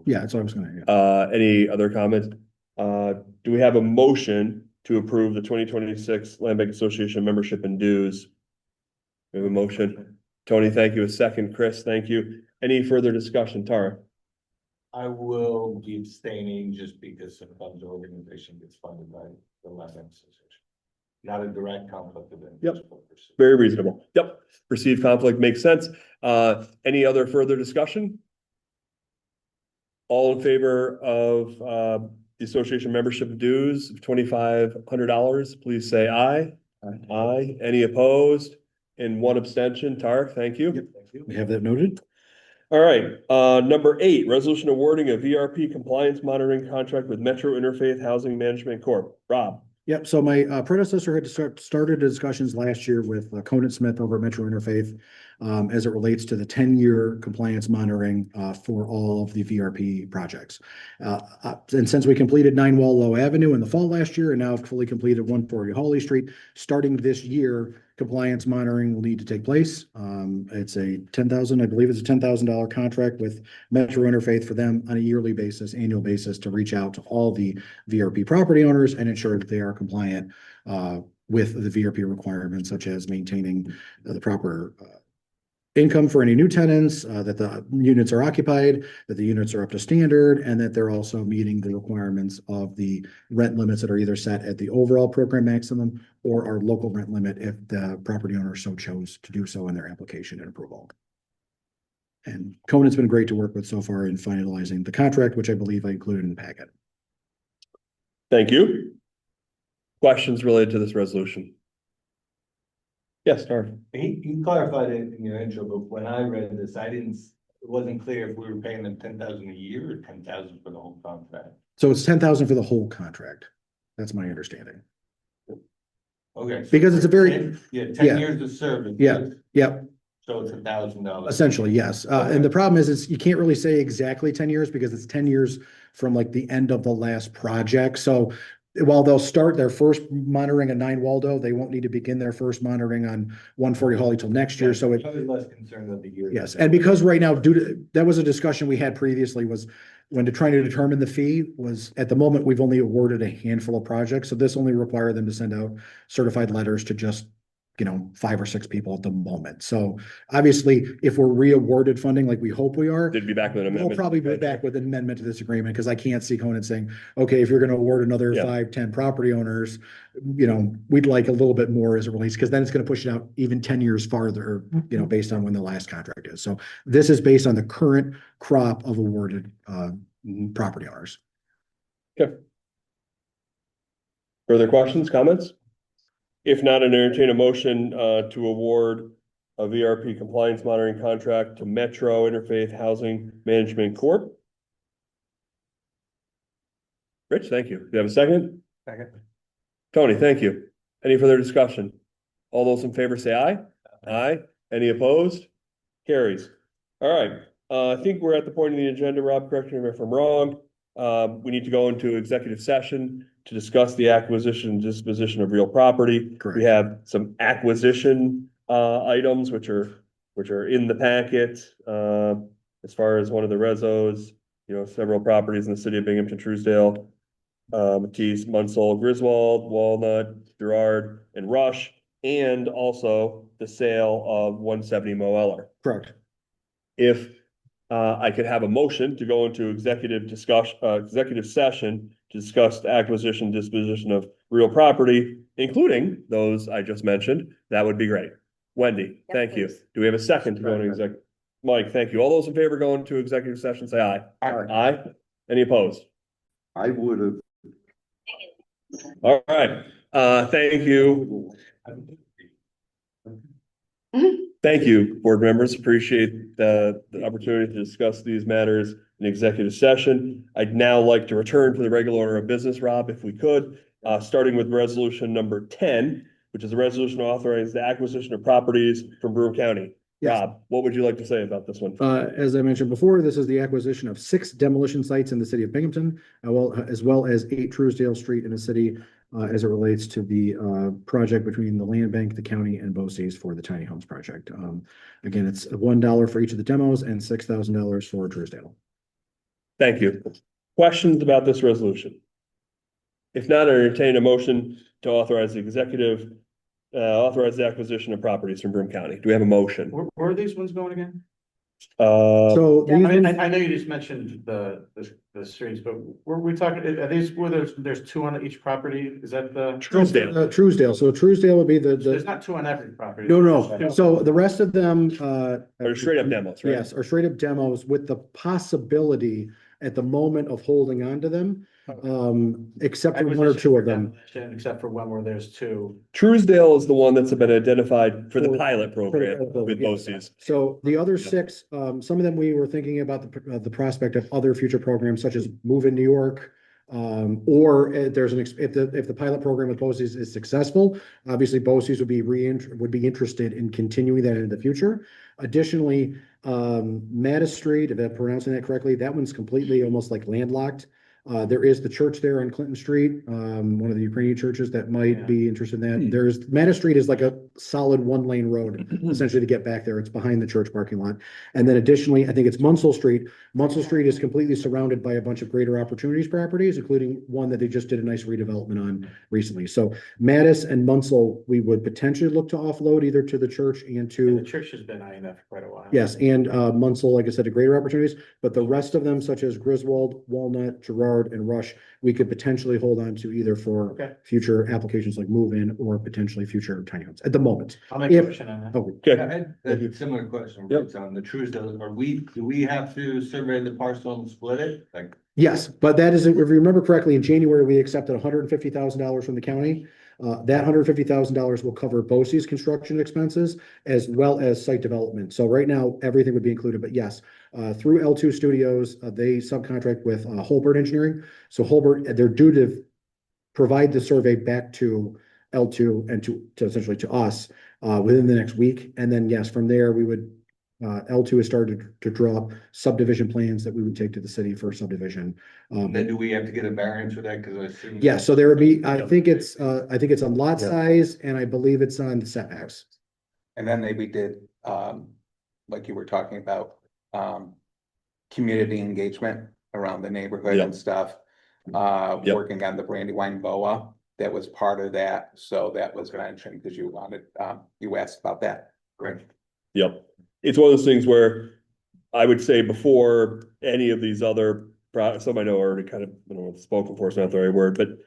Yeah, that's what I was going to. Any other comments? Do we have a motion to approve the 2026 Land Bank Association membership and dues? We have a motion. Tony, thank you. A second. Chris, thank you. Any further discussion? Tara? I will be abstaining just because sometimes the organization gets funded by the Land Bank Association. Not a direct conflict of interest. Yep. Very reasonable. Yep. Perceived conflict makes sense. Any other further discussion? All in favor of the association membership dues of $2,500, please say aye. Aye. Aye. Any opposed? And one abstention. Tarek, thank you. Yep. We have that noted. All right, number 8, resolution awarding a VRP compliance monitoring contract with Metro Interfaith Housing Management Corp. Rob. Yep. So my predecessor had started discussions last year with Conant Smith over at Metro Interfaith as it relates to the 10-year compliance monitoring for all of the VRP projects. And since we completed 9 Wallow Avenue in the fall last year and now have fully completed 140 Hawley Street, starting this year, compliance monitoring will need to take place. It's a $10,000, I believe it's a $10,000 contract with Metro Interfaith for them on a yearly basis, annual basis, to reach out to all the VRP property owners and ensure that they are compliant with the VRP requirements, such as maintaining the proper income for any new tenants, that the units are occupied, that the units are up to standard, and that they're also meeting the requirements of the rent limits that are either set at the overall program maximum or our local rent limit if the property owner so chose to do so in their application and approval. And Conant's been great to work with so far in finalizing the contract, which I believe I included in the packet. Thank you. Questions related to this resolution? Yes, Tarek. You clarified it in your intro, but when I read this, it wasn't clear if we were paying them $10,000 a year or $10,000 for the whole contract. So it's $10,000 for the whole contract. That's my understanding. Okay. Because it's a very, 10 yeah. years of service. Yeah. Yep. So it's $1,000. Essentially, yes. And the problem is you can't really say exactly 10 years because it's 10 years from like the end of the last project. So while they'll start their first monitoring at 9 Waldo, they won't need to begin their first monitoring on 140 Hawley till next year. So I was less concerned about the year. yes. And because right now, that was a discussion we had previously, was when trying to determine the fee was, at the moment, we've only awarded a handful of projects. So this only required them to send out certified letters to just 5 or 6 people at the moment. So obviously, if we're re-awarded funding like we hope we are, Did be back with an we'll amendment. probably be back with an amendment to this agreement, because I can't see Conan saying, okay, if you're gonna award another Yeah. 5, 10 property owners, we'd like a little bit more as it relates, because then it's gonna push it out even 10 years farther, based on when the last contract is. So this is based on the current crop of awarded property owners. Further questions, comments? If not, I'd entertain a motion to award a VRP compliance monitoring contract to Metro Interfaith Housing Management Corp. Rich, thank you. Do you have a second? Second. Tony, thank you. Any further discussion? All those in favor say aye. Aye. Any opposed? Carries. All right. I think we're at the point in the agenda, Rob, correct me if I'm wrong. We need to go into executive session to discuss the acquisition and disposition of real property. Correct. We have some acquisition items which are in the packet. As far as one of the rezos, several properties in the city of Binghamton, Truesdale, Matisse, Munsell, Griswold, Walnut, Gerard, and Rush, and also the sale of 170 Moeller. Correct. If I could have a motion to go into executive session to discuss the acquisition, disposition of real property, including those I just mentioned, that would be great. Wendy, Yes, thank you. please. Do we have a second to go into exec? Mike, thank you. All those in favor going to executive session, say aye. Aye. Any opposed? I would have. All right. Thank you. Thank you, board members. Appreciate the opportunity to discuss these matters in executive session. I'd now like to return to the regular order of business, Rob, if we could, starting with resolution number 10, which is a resolution authorizing the acquisition of properties from Broome County. Yes. Rob, what would you like to say about this one? As I mentioned before, this is the acquisition of 6 demolition sites in the city of Binghamton, as well as 8 Truesdale Street in the city, as it relates to the project between the land bank, the county, and BOCES for the tiny homes project. Again, it's $1 for each of the demos and $6,000 for Truesdale. Thank you. Questions about this resolution? If not, I entertain a motion to authorize the acquisition of properties from Broome County. Do we have a motion? Where are these ones going again? So Yeah, these I mean, ones- I know you just mentioned the streets, but were we talking, are these where there's 2 on each property? Is that the? Truesdale. Truesdale. So Truesdale would be There's not 2 on every property. no. So the rest of them, Or straight up demos, right? yes, are straight up demos with the possibility at the moment of holding on to them, except for 1 or 2 of them. Except for one where there's 2. Truesdale is the one that's been identified for the pilot program with Yes. BOCES. So the other 6, some of them we were thinking about the prospect of other future programs such as Move in New York. Or if the pilot program with BOCES is successful, obviously BOCES would be interested in continuing that into the future. Additionally, Mattis Street, if I'm pronouncing that correctly, that one's completely almost like landlocked. There is the church there on Clinton Street, one of the Ukrainian churches that might be interested in that. There's Mattis Street is like a solid 1-lane road essentially to get back there. It's behind the church parking lot. And then additionally, I think it's Munsell Street. Munsell Street is completely surrounded by a bunch of greater opportunities properties, including one that they just did a nice redevelopment on recently. So Mattis and Munsell, we would potentially look to offload either to the church and to. The church has been eyeing that for quite a while. Yes, and Munsell, like I said, a greater opportunities, but the rest of them, such as Griswold, Walnut, Gerard, and Rush, we could potentially hold on to either for future applications like move-in or potentially future tiny homes at the moment. I'll make a motion on that. Oh, Okay. I had a similar question, Yep. Rich, on the Truesdale, do we have to survey the parcel and split it? Like, yes, but that is, if you remember correctly, in January, we accepted $150,000 from the county. That $150,000 will cover BOCES construction expenses as well as site development. So right now, everything would be included, but yes, through L2 Studios, they subcontract with Holbert Engineering. So Holbert, they're due to provide the survey back to L2 and to essentially to us within the next week. And then, yes, from there, we would L2 has started to draw up subdivision plans that we would take to the city for subdivision. then do we have to get a variance for that? Cause I assume. Yeah, so there would be, I think it's on lot size and I believe it's on the setbacks. And then we did, like you were talking about, community engagement around the neighborhood Yep. and stuff. Yep. Working on the Brandywine BOA. that was part of that, so that was mentioned because you wanted, you asked about that. Correct. Yep. It's one of those things where I would say before any of these other, some I know are already kind of, I don't know if spoken for is not the right word, but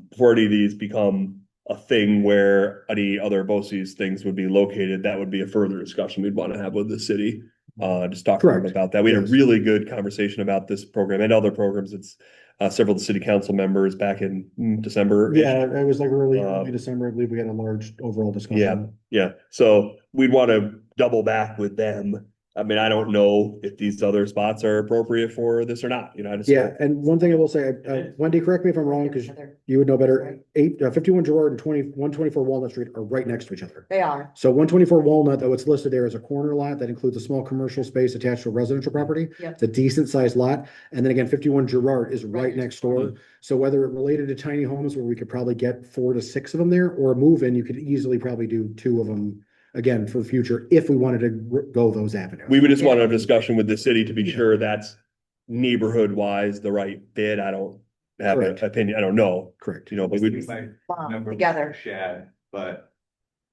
before any of these become a thing where any other BOCES things would be located, that would be a further discussion we'd want to have with the city. Just talk to them Correct. about that. We had a Yes. really good conversation about this program and other programs. It's several of the city council members back in December. Yeah, it was like early Uh, December, I believe we had a large overall Yeah, discussion. yeah. So we'd want to double back with them. I mean, I don't know if these other spots are appropriate for this or not, you know, I just. Yeah, and one thing I will say, Wendy, correct me if I'm wrong, because you would know better, 51 Girard and 124 Walnut Street are right next to each other. They are. So 124 Walnut, though, it's listed there as a corner lot that includes a small commercial space attached to a residential property. Yep. It's a decent sized lot. And then again, 51 Girard is right next door. door. So whether it related to tiny homes where we could probably get 4 to 6 of them there, or a move in, you could easily probably do 2 of them again for the future if we wanted to go those avenues. We would just want to have a discussion with the city to be Yeah. sure that's neighborhood wise the right bid. I don't have an Correct. opinion. I don't know, Correct. you know, but we. Wow, together. Shad, but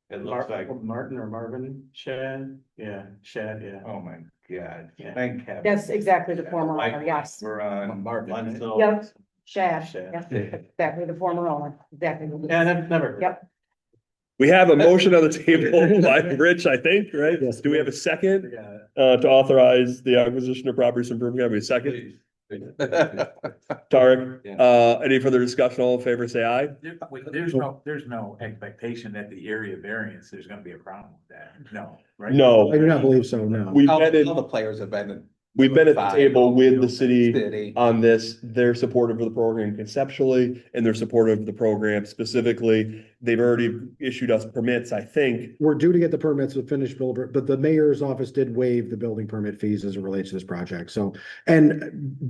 it looks like, Martin or Marvin Shad? Yeah, Shad, yeah. oh my God, Yeah. thank heaven. That's exactly the former owner, yes. We're on Marvin, right? Lunsell. Yep, Shad, Shad. yep, exactly the former owner, exactly. Yeah, I've never. heard. Yep. We have a motion on the table by Rich, I think, right? Yes. Do we have a second Yeah. to authorize the acquisition of properties from Broome? Have a second? Tarek, Yeah. any further discussion? All in favor, say aye. There's no expectation that the area variance, there's gonna be a problem with that, no, right? No. I do not believe so, no. We've All been all in, the players have been. we've been at the table with the City. city on this. They're supportive of the program conceptually and they're supportive of the program specifically. They've already issued us permits, I think. We're due to get the permits with finished build, but the mayor's office did waive the building permit fees as it relates to this project. So, and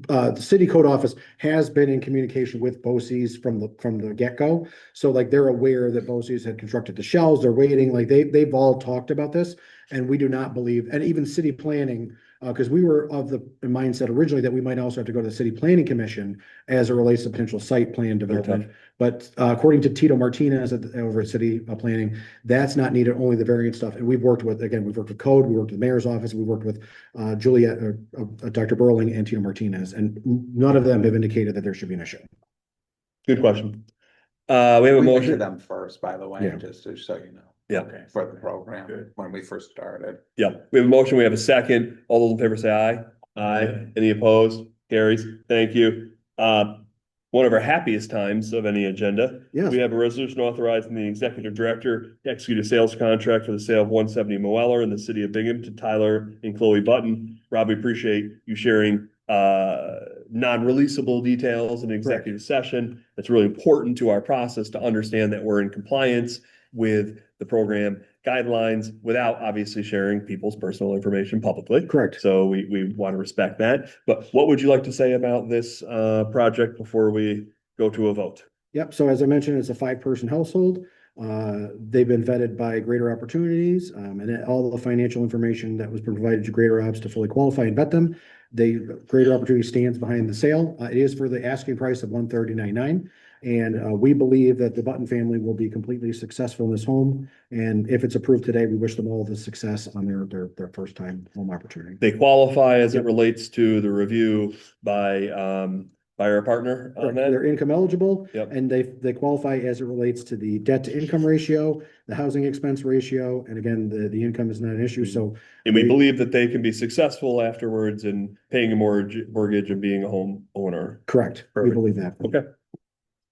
the city code office has been in communication with BOCES from the get-go. So like they're aware that BOCES had constructed the shells, they're waiting, like they've all talked about this. And we do not believe, and even city planning, because we were of the mindset originally that we might also have to go to the city planning commission as it relates to potential site plan development. But according to Tito Martinez over at City Planning, that's not needed, only the variant stuff. And we've worked with code, we worked with the mayor's office, we worked with Juliet, Dr. Burling and Tito Martinez, and none of them have indicated that there should be an issue. Good question. We have a We went to motion. them first, by the way, Yeah. just so you know. Yeah. Okay. For the program, Good. when we first started. Yeah, we have a motion. We have a second. All those in favor say aye. Aye. Any opposed? Carries. Thank you. One of our happiest times of any agenda. Yes. We have a resolution authorizing the executive director to execute a sales contract for the sale of 170 Moeller in the city of Bingham to Tyler and Chloe Button. Rob, we appreciate you sharing non-releasable details in executive session. That's really important to our process to understand that we're in compliance with the program guidelines without obviously sharing people's personal information publicly. Correct. So we want to respect that. But what would you like to say about this project before we go to a vote? Yep, so as I mentioned, it's a 5-person household. They've been vetted by Greater Opportunities, and all the financial information that was provided to Greater Ops to fully qualify and vet them. Greater Opportunity stands behind the sale. It is for the asking price of $139,900. And we believe that the Button family will be completely successful in this home. And if it's approved today, we wish them all the success on their first time home opportunity. They qualify as it relates to the review by our partner on that? They're income eligible. Yep. And they qualify as it relates to the debt to income ratio, the housing expense ratio, and again, the income is not an issue, so. And we believe that they can be successful afterwards in paying a mortgage and being a home owner. Correct, we Perfect. believe that. Okay.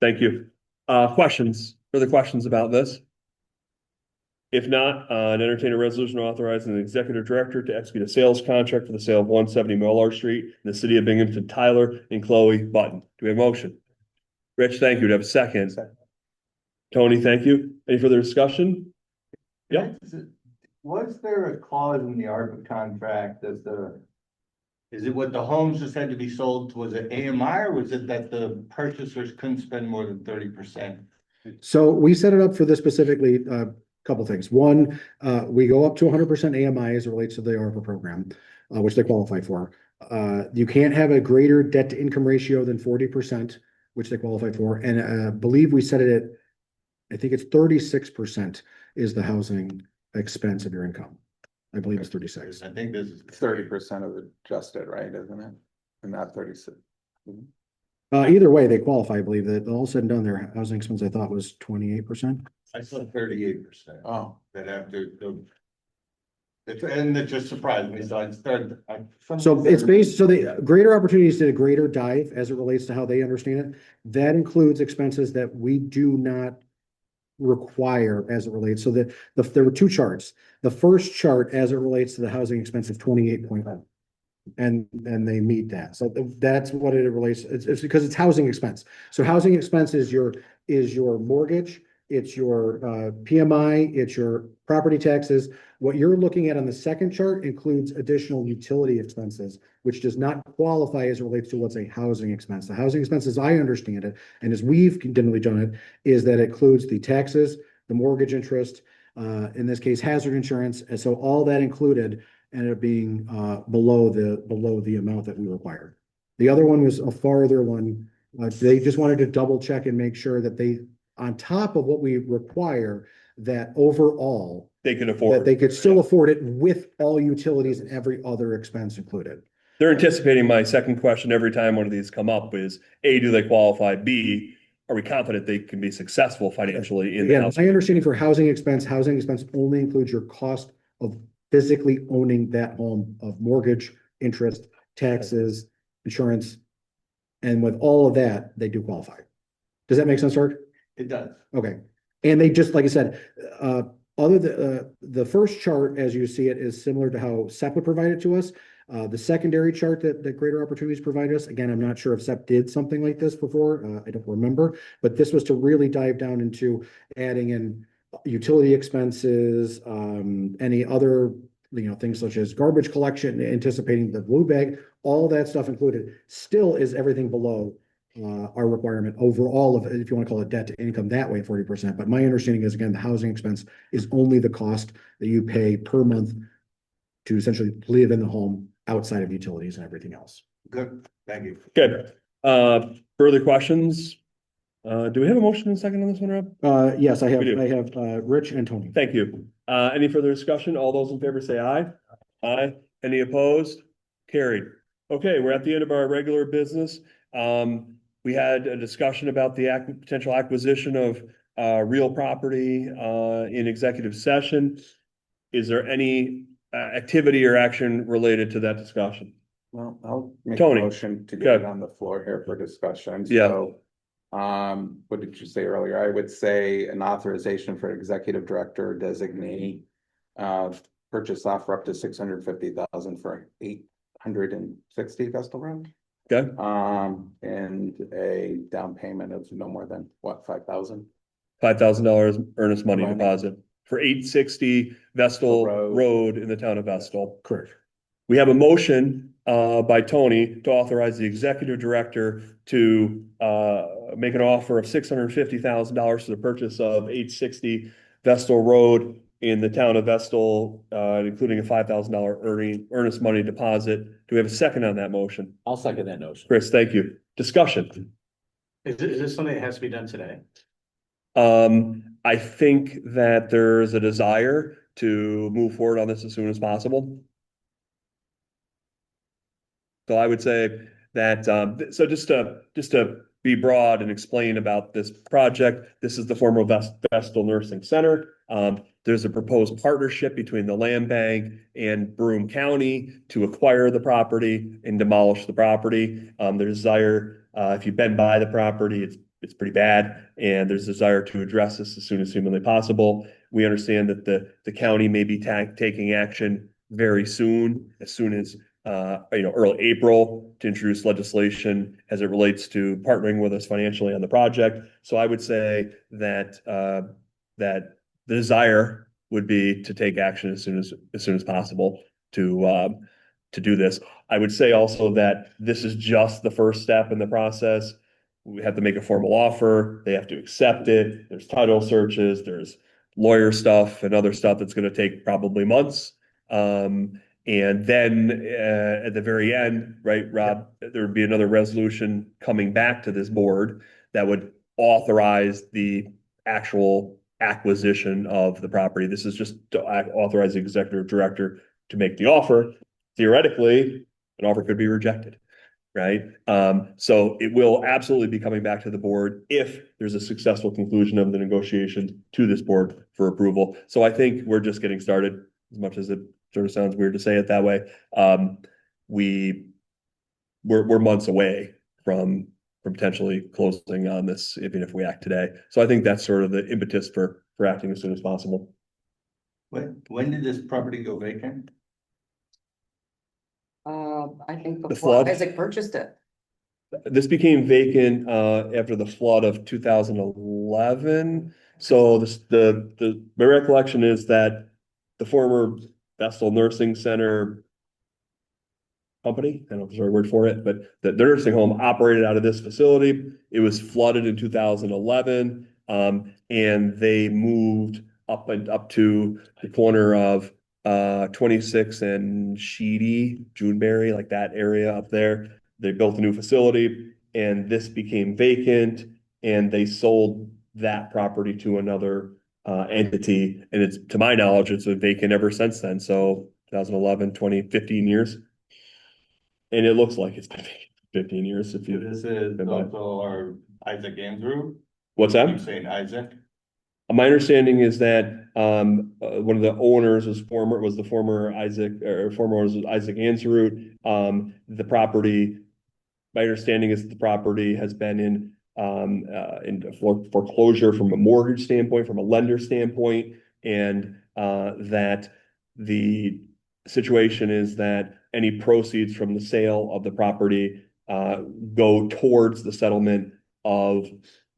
Thank you. Further questions about this? If not, entertain a resolution authorizing the executive director to execute a sales contract for the sale of 170 Millard Street in the city of Binghamton, Tyler and Chloe Button. Do we have a motion? Rich, thank you. Do we have a second? Tony, thank you. Any further discussion? Yep. Was there a clause in the ARPA contract that is it what the homes just had to be sold, was it AMI, or was it that the purchasers couldn't spend more than 30%? So we set it up for this specifically, couple things. One, we go up to 100% AMI as it relates to the ARPA program, which they qualify for. You can't have a greater debt to income ratio than 40%. which they qualify for, and I believe we set it at, I think it's 36% is the housing expense of your income. I believe it's 36. I think this is. 30% of adjusted, right, isn't it? And not 36. Either way, they qualify. I believe that all said and done, their housing expense I thought was 28%. I saw 38%. Oh, That after the. And it just surprised me, so I started. So it's based, so the greater opportunities did a greater dive as it relates to how they understand it. That includes expenses that we do not require as it relates. So there were two charts. The first chart as it relates to the housing expense is 28.5. And they meet that. So that's what it relates. It's because it's housing expense. So housing expense is your mortgage, it's your PMI, it's your property taxes. What you're looking at on the second chart includes additional utility expenses, which does not qualify as it relates to what's a housing expense. The housing expense, as I understand it, and as we've generally done it, is that it includes the taxes, the mortgage interest, in this case, hazard insurance. And so all that included ended up being below the amount that we required. The other one was a farther one. They just wanted to double check and make sure that they, on top of what we require, that overall They can that afford. they could still afford it with all utilities and every other expense included. They're anticipating my second question every time one of these come up is, A, do they qualify? B, are we confident they can be successful financially in the Again, house? my understanding for housing expense only includes your cost of physically owning that home, of mortgage, interest, taxes, insurance. And with all of that, they do qualify. Does that make sense, Art? It does. Okay. And they just, like I said, other than the first chart, as you see it, is similar to how SEP would provide it to us. The secondary chart that Greater Opportunities provided us, again, I'm not sure if SEP did something like this before. I don't remember, but this was to really dive down into adding in utility expenses, any other, things such as garbage collection, anticipating the blue bag, all that stuff included, still is everything below our requirement overall of, if you want to call it debt to income that way, 40%. But my understanding is, again, the housing expense is only the cost that you pay per month to essentially live in the home outside of utilities and everything else. Good, thank you. Good. Further questions? Do we have a motion and second on this one, Rob? Yes, I We do. have Rich and Tony. Thank you. Any further discussion? All those in favor say aye. Aye. Any opposed? Carried. Okay, we're at the end of our regular business. We had a discussion about the potential acquisition of real property in executive session. Is there any activity or action related to that discussion? well, I'll make a Tony, motion to go get it ahead. on the floor here for discussion. Yeah. So, what did you say earlier? I would say an authorization for executive director designee. Purchase offer up to 650,000 for 860 Vestal Road. Okay, And a down payment of no more than what, 5,000? $5,000 earnest money Money. deposit for 860 Vestal Road. Road in the town of Vestal. Correct. We have a motion by Tony to authorize the executive director to make an offer of $650,000 for the purchase of 860 Vestal Road in the town of Vestal, including a $5,000 earnest money deposit. Do we have a second on that motion? I'll second that notion. Chris, thank you. Discussion. Is this something that has to be done today? I think that there's a desire to move forward on this as soon as possible. So I would say that, so just to be broad and explain about this project, this is the former Vestal Nursing Center. There's a proposed partnership between the land bank and Broome County to acquire the property and demolish the property. The desire, if you've been by the property, it's pretty bad, and there's a desire to address this as soon as humanly possible. We understand that the county may be taking action very soon, as soon as early April, to introduce legislation as it relates to partnering with us financially on the project. So I would say that that the desire would be to take action as soon as possible to do this. I would say also that this is just the first step in the process. We have to make a formal offer. They have to accept it. There's title searches, there's lawyer stuff and other stuff that's going to take probably months. And then at the very end, right, Rob, there would be another resolution coming back to this board that would authorize the actual acquisition of the property. This is just to authorize the executive director to make the offer. Theoretically, an offer could be rejected, right? So it will absolutely be coming back to the board if there's a successful conclusion of the negotiations to this board for approval. So I think we're just getting started, as much as it sort of sounds weird to say it that way. We're months away from potentially closing on this, even if we act today. So I think that's sort of the impetus for acting as soon as possible. When did this property go vacant? I think The before flood? Isaac purchased it. This became vacant after the flood of 2011. So my recollection is that the former Vestal Nursing Center company, I don't know if there's a word for it, but the nursing home operated out of this facility. It was flooded in 2011, and they moved up to the corner of 26 and Sheedy, Juneberry, like that area up there. They built a new facility, and this became vacant, and they sold that property to another entity, and it's, to my knowledge, it's been vacant ever since then. So 2011, 20, 15 years. And it looks like it's been 15 years if you. This is also our Isaac Andrew. What's that? Keep saying Isaac. My understanding is that one of the owners was the former Isaac, or former owners was Isaac Ansarut. The property, my understanding is the property has been in foreclosure from a mortgage standpoint, from a lender standpoint, and that the situation is that any proceeds from the sale of the property go towards the settlement of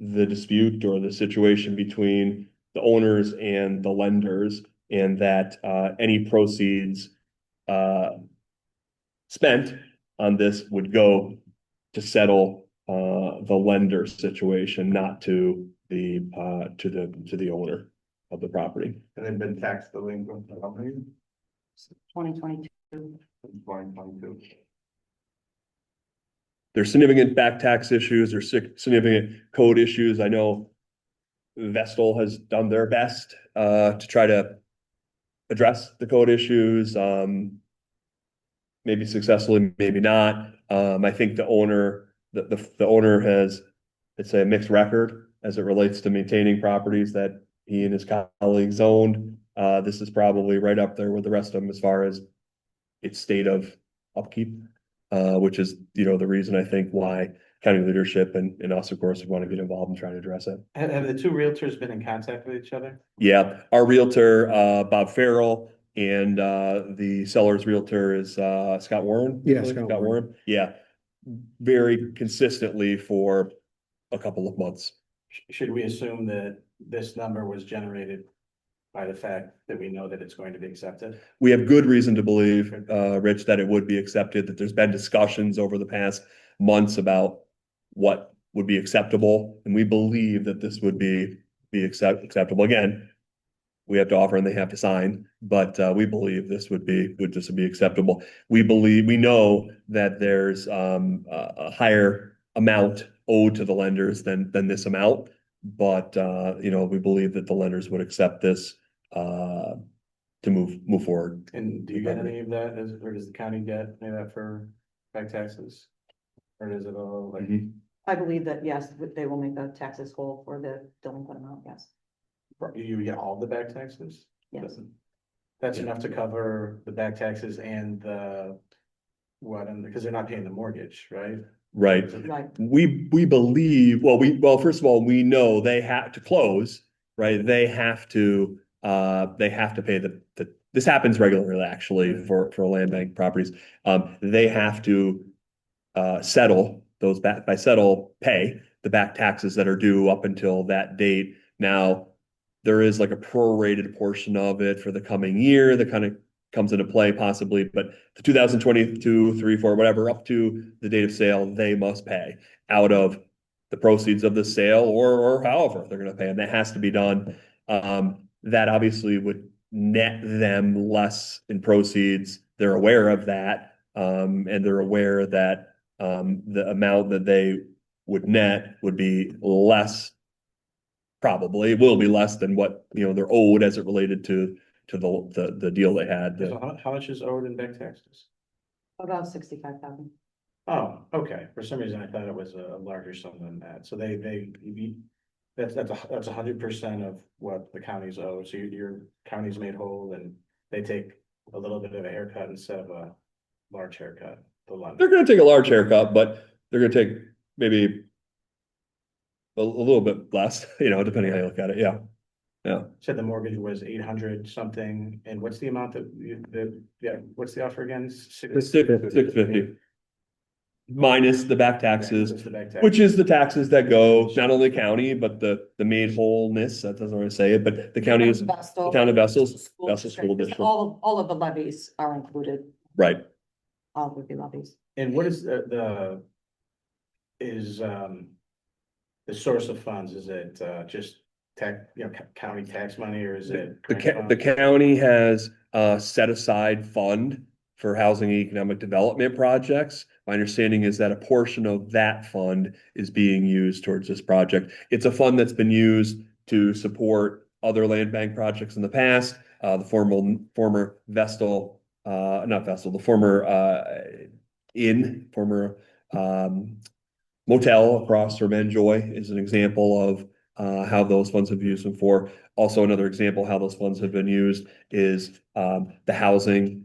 the dispute or the situation between the owners and the lenders, and that any proceeds spent on this would go to settle the lender situation, not to the owner of the property. And they've been tax delinquent for how many? 2022. 2022. There's significant back tax issues, there's significant code issues. I know Vestal has done their best to try to address the code issues. Maybe successfully, maybe not. I think the owner has, it's a mixed record as it relates to maintaining properties that he and his colleagues owned. This is probably right up there with the rest of them as far as its state of upkeep, which is, the reason I think why county leadership and us, of course, want to get involved and try to address it. Have the two realtors been in contact with each other? Yeah, our realtor, Bob Farrell, and the seller's realtor is Scott Warren. Yeah, Scott Warren. Yeah, very consistently for a couple of months. Should we assume that this number was generated by the fact that we know that it's going to be accepted? We have good reason to believe, Rich, that it would be accepted, that there's been discussions over the past months about what would be acceptable, and we believe that this would be acceptable. Again, we have to offer and they have to sign, but we believe this would be acceptable. We know that there's a higher amount owed to the lenders than this amount, but we believe that the lenders would accept this to move forward. And do you get any of that, or does the county get any of that for back taxes? Or is it all like? I believe that, yes, they will make the taxes whole for the delinquent amount, yes. You get all the back taxes? Yes. That's enough to cover the back taxes and because they're not paying the mortgage, right? Right. Right. We believe, first of all, we know they have to close, right? They have to pay this happens regularly, actually, for land bank properties. They have to settle those pay the back taxes that are due up until that date. Now, there is like a prorated portion of it for the coming year that kind of comes into play possibly, but the 2022, 3, 4, whatever, up to the date of sale, they must pay out of the proceeds of the sale or however they're going to pay, and that has to be done. That obviously would net them less in proceeds they're aware of that. And they're aware that, the amount that they would net would be less. Probably will be less than what, they're owed as it related to the deal they had. So how much is owed in back taxes? About 65,000. Oh, okay. For some reason, I thought it was a larger sum than that. So that's 100% of what the counties owe. So your county's made whole and they take a little bit of a haircut instead of a large haircut. They're gonna take a large haircut, but they're gonna take maybe a little bit less, depending how you look at it. Yeah. Yeah. Said the mortgage was 800 something. And what's the amount what's the offer again? It's 650. Minus the back taxes, Just the back tax. which is the taxes that go not only county, but the made wholeness, that doesn't really say it, but the county is, Vestal, the town of Vestal's, school Vestal School District. All of the levies are included, Right. all would be levies. And what is the source of funds? Is it just county tax money or is it? The county has a set aside fund for housing and economic development projects. My understanding is that a portion of that fund is being used towards this project. It's a fund that's been used to support other land bank projects in the past. The former Vestal, not Vestal, the former motel across from Enjoy is an example of how those funds have used them for. Also, another example how those funds have been used is the housing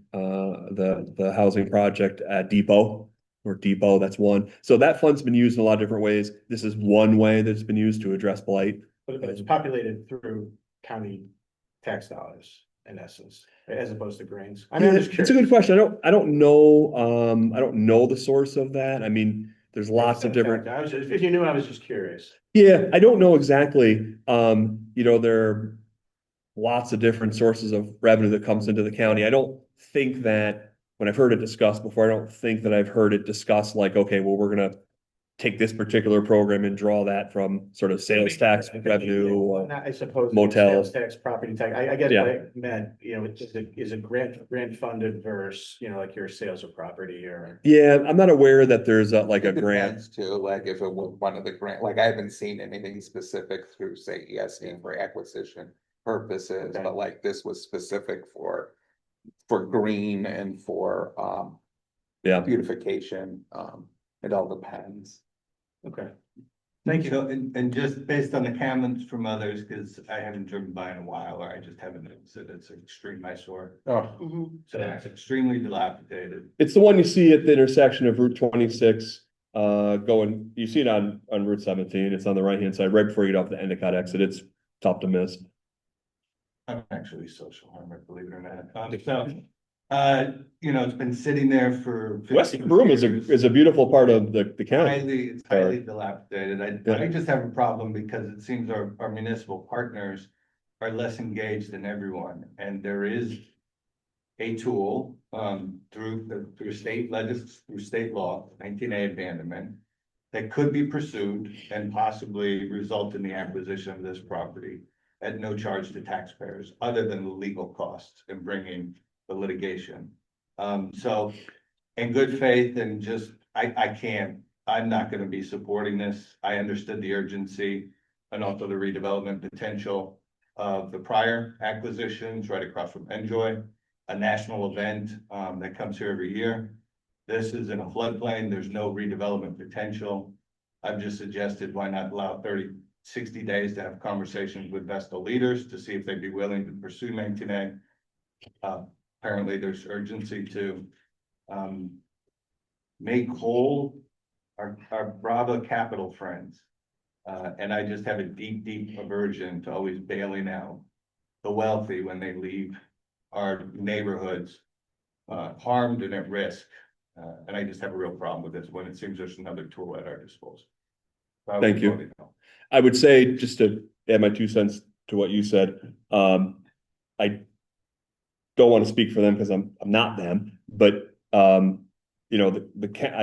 project at Depot. That's one. So that fund's been used in a lot of different ways. This is one way that's been used to address blight. But it's populated through county tax dollars in essence, as opposed to grants. I mean, I'm just It's a curious. good question. I don't know the source of that. I mean, there's lots of different. If you knew, I was just curious. Yeah, I don't know exactly. There are lots of different sources of revenue that comes into the county. I don't think that when I've heard it discussed before, I don't think that I've heard it discussed like, okay, well, we're gonna take this particular program and draw that from sort of sales tax revenue or I suppose. motels. Sales tax, property tax. I guess Yeah. what I meant, is it grant funded versus, like your sales of property or. Yeah, I'm not aware that there's a It grant. depends too, like if it was one of the grant, like I haven't seen anything specific through, say, ESD for acquisition purposes, Okay. but like this was specific for green and for Yeah. beautification. It all depends. Okay. Thank you. So, and just based on the comments from others, because I haven't driven by in a while, or I just haven't noticed it, it's an extreme eyesore. Oh, So it's extremely dilapidated. It's the one you see at the intersection of Route 26, you see it on Route 17. It's on the right-hand side, right before you get off the Endicott exit. It's tough to miss. I'm actually social harmer, believe it or not. It's been sitting there for. West 15 Broome years. is a beautiful part of the county. It's highly dilapidated. I just have a problem because it seems our municipal partners are less engaged than everyone, and there is a tool, through state law, 19A abandonment, that could be pursued and possibly result in the acquisition of this property at no charge to taxpayers, other than the legal costs in bringing the litigation. So in good faith and just, I'm not gonna be supporting this. I understood the urgency and also the redevelopment potential of the prior acquisitions right across from Enjoy, a national event, that comes here every year. This is in a floodplain. There's no redevelopment potential. I've just suggested, why not allow 60 days to have conversations with Vestal leaders to see if they'd be willing to pursue 19A. Apparently there's urgency to make whole our Bravo Capital friends. And I just have a deep aversion to always bailing out the wealthy when they leave our neighborhoods harmed and at risk. And I just have a real problem with this when it seems there's another tool at our disposal. So Thank you. I would say, just to add my 2 cents to what you said, I don't want to speak for them because I'm not them, but I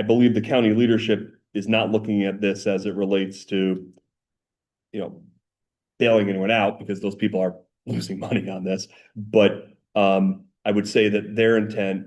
believe the county leadership is not looking at this as it relates to, bailing anyone out, because those people are losing money on this. But I would say that their intent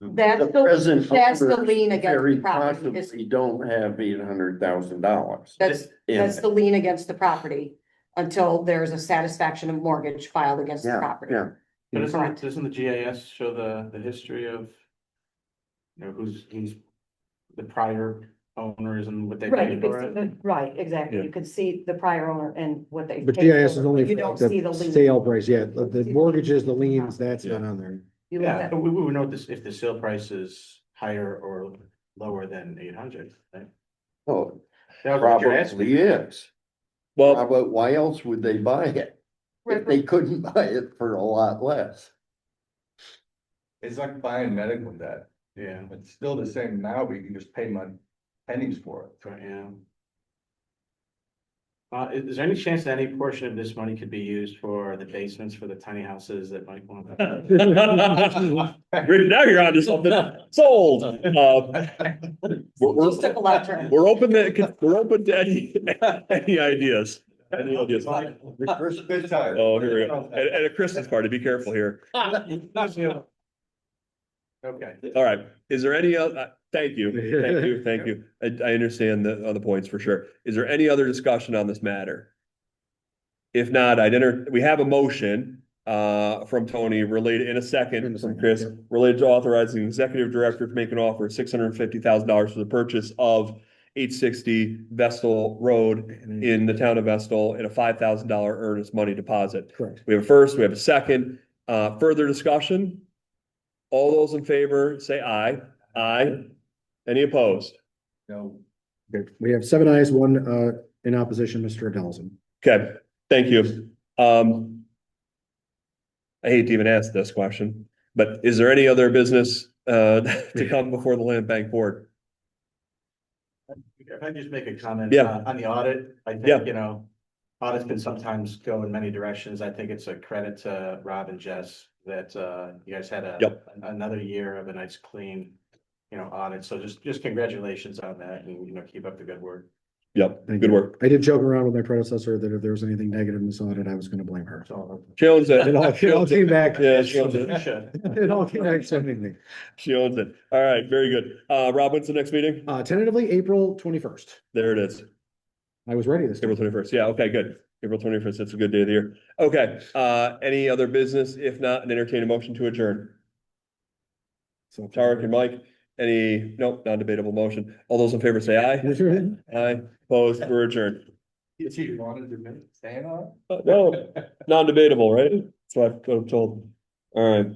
That's The present that's the owners lien against very the property. possibly don't have $800,000. That's the lien against the property until there's a satisfaction of mortgage filed against the Yeah, property. yeah. But Correct. doesn't the GIS show the history of, who's the prior owners and what they Right, you paid can for see it? right, exactly. Yeah. You can see the prior owner and what they. But paid GIS for, is only but you for don't like see the the lien. sale price, yeah, the See the mortgages, the lien. liens, that's not on there. You look Yeah, at- but we would know this if the sale price is higher or lower than 800, right? Oh, That was what you're asking. probably is. Well, But why else would they buy it? Right, If they couldn't buy it for a lot less. It's like buying medical debt. Yeah, It's still the same now, but you can just pay pennies for it. right, yeah. Is there any chance that any portion of this money could be used for the basements for the tiny houses that might want? now you're onto something. Sold. Just took a left turn. We're open to any ideas. Any ideas? Good time. Oh, here we go. And a Christmas party. Be careful here. Okay. All right. Is there any other? Thank you. Thank you. Thank you. I understand the other points for sure. Is there any other discussion on this matter? If not, we have a motion from Tony related in a second from Chris yeah. related to authorizing the executive director to make an offer of $650,000 for the purchase of 860 Vestal Road in the town of Vestal and a $5,000 earnest money deposit. Correct. We have a first, we have a second. Further discussion? All those in favor, say aye. Aye. Any opposed? No. Okay, we have 7 ayes, 1 in opposition, Mr. Adelson. Okay, thank you. I hate to even ask this question, but is there any other business to come before the Land Bank Board? If I just make a comment. Yeah. On the audit, I Yeah. think, audits can sometimes go in many directions. I think it's a credit to Rob and Jess that, you guys had another year of a nice clean, audit. So just congratulations on that and, keep up the good work. Yep, Thank good you. work. I did joke around with my predecessor that if there was anything negative in this audit, I was gonna blame her. So She owns it. it all came back. Yeah, she owns it. You should. It all came back to me. She owns it. All right, very good. Rob, when's the next meeting? Tentatively April 21st. There it is. I was ready this April time. 21st. Yeah, okay, good. April 21st. That's a good day of the year. Okay, any other business? If not, an entertain a motion to adjourn. So Tarek and Mike, nope, non-debatable motion. All those in favor say aye. Aye, opposed, we're adjourned. You wanted to stay on? No, non-debatable, right? That's what I'm told. All right.